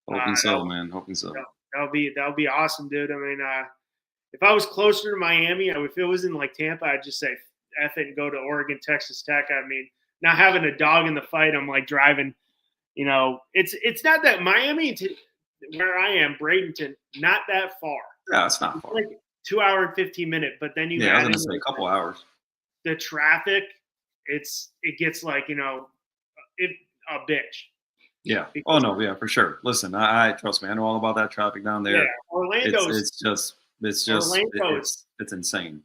Hoping so, man. Hoping so. That'll be awesome, dude. If I was closer to Miami, if it was in Tampa, I'd just say F it and go to Oregon, Texas Tech. Not having a dog in the fight, I'm driving. It's not that Miami to where I am, Bradenton, not that far. Yeah, it's not far. 2 hour and 15-minute, but then you I was gonna say a couple hours. The traffic, it gets a bitch. Yeah. Oh no, yeah, for sure. Listen, I trust me. I know all about that traffic down there. Yeah, Orlando. It's insane.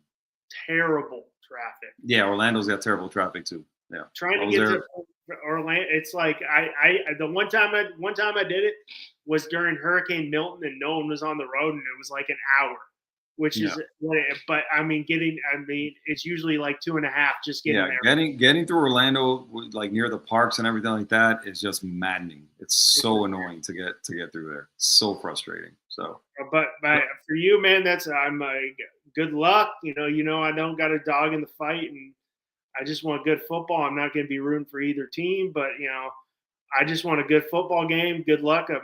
Terrible traffic. Yeah, Orlando's got terrible traffic too. Yeah. Trying to get to Orlando, it's the one time I did it was during Hurricane Milton and no one was on the road and it was an hour, which is but it's usually 2.5 just getting there. Getting through Orlando near the parks and everything like that is just maddening. It's so annoying to get through there. It's so frustrating. So but for you, man, good luck. I don't got a dog in the fight and I just want good football. I'm not going to be rooting for either team, but I just want a good football game. Good luck. I'm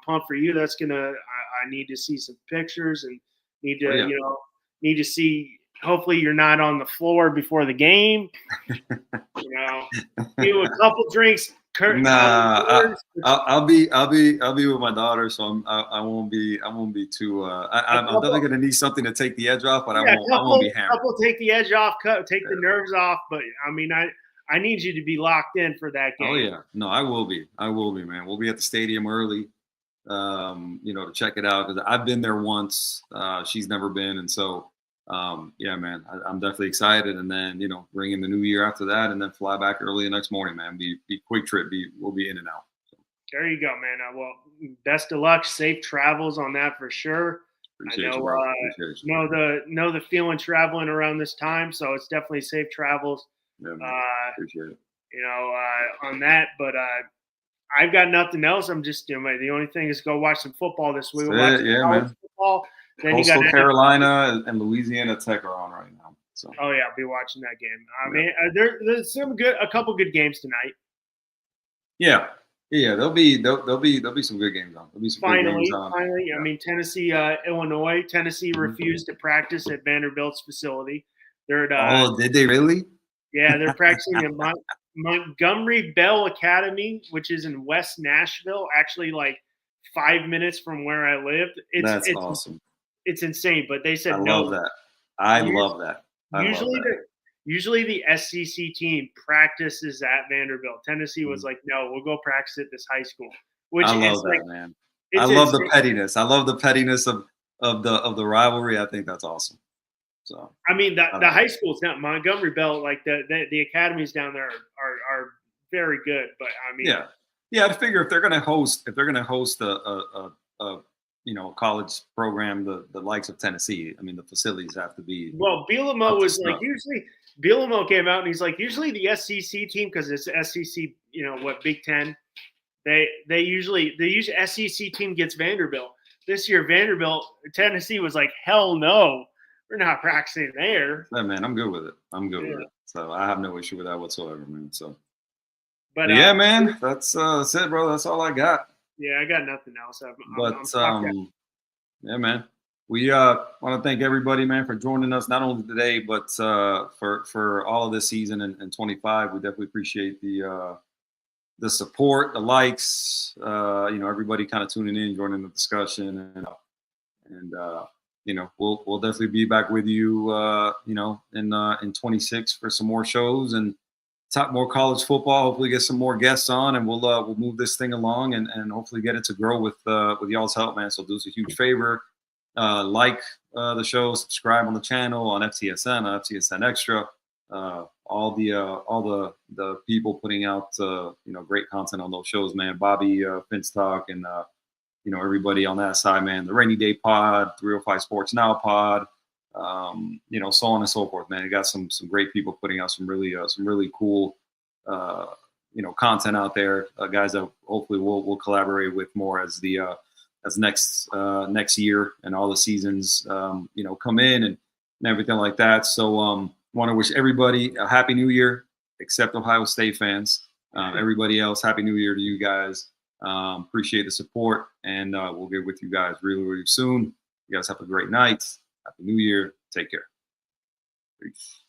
pumped for you. That's gonna. I need to see some pictures and need to see. Hopefully, you're not on the floor before the game. Do a couple Nah, I'll be with my daughter, so I won't be too. I'm definitely gonna need something to take the edge off, but I won't be hammered. Couple take the edge off, take the nerves off. But I mean, I need you to be locked in for that game. Oh yeah, no, I will be, man. We'll be at the stadium early, to check it out because I've been there once. She's never been, and so. Yeah, man, I'm definitely excited. And then, bring in the new year after that and then fly back early the next morning, man. Be quick trip. We'll be in and out. So. There you go, man. Well, best of luck. Safe travels on that for sure. Appreciate I know, know the feeling traveling around this time. So it's definitely safe travels. Yeah, man. Appreciate it. On that, but, I've got nothing else. I'm just, the only thing is go watch some football this week. Man. Football. Then Coastal Carolina and Louisiana Tech are on right now. So. Oh yeah, I'll be watching that game. I mean, there's a couple good games tonight. Yeah, there'll be some good games on. There'll be some finally, good games on. Yeah. I mean, Tennessee, Illinois. Tennessee refused to practice at Vanderbilt's facility. Did they really? Yeah, they're practicing at Montgomery Bell Academy, which is in West Nashville. Actually, like 5 minutes from where I lived. That's awesome. It's insane, but they said no. I love that. Usually the SEC team practices at Vanderbilt. Tennessee was like, no, we'll go practice at this high school. Which I love that, man. I love the pettiness. I love the pettiness of the rivalry. I think that's awesome. So I mean, the high school's not Montgomery Bell. Like the academies down there are very good. But I mean, yeah. I figure if they're going to host a college program, the likes of Tennessee. I mean, the facilities have to be. Well, Bielema was like usually. Bielema came out and he's like, usually the SEC team, because it's SEC, Big Ten. The SEC team gets Vanderbilt. This year, Tennessee was like, hell no, we're not practicing there. Yeah, man, I'm good with it. With it. So I have no issue with that whatsoever, man. So, but yeah, man, that's it, bro. That's all I got. Yeah, I got nothing else. Yeah, man. We want to thank everybody, man, for joining us, not only today, but for all of this season and 25. We definitely appreciate the support, the likes, everybody kind of tuning in, joining the discussion. And we'll definitely be back with you, in 26 for some more shows and talk more college football. Hopefully get some more guests on, and we'll move this thing along and hopefully get it to grow with y'all's help, man. So do us a huge favor. Like the show, subscribe on the channel on FTSN, on FTSN Extra. All the people putting out great content on those shows, man. Bobby Finstock and everybody on that side, man. The Rainy Day Pod, 305 Sports Now Pod, so on and so forth, man. You got some great people putting out some really cool content out there, guys that hopefully we'll collaborate with more as next year and all the seasons come in and everything like that. So want to wish everybody a happy new year, except Ohio State fans. Everybody else, happy new year to you guys. Appreciate the support, and we'll get with you guys really, really soon. You guys have a great night. Happy New Year. Take care. Peace.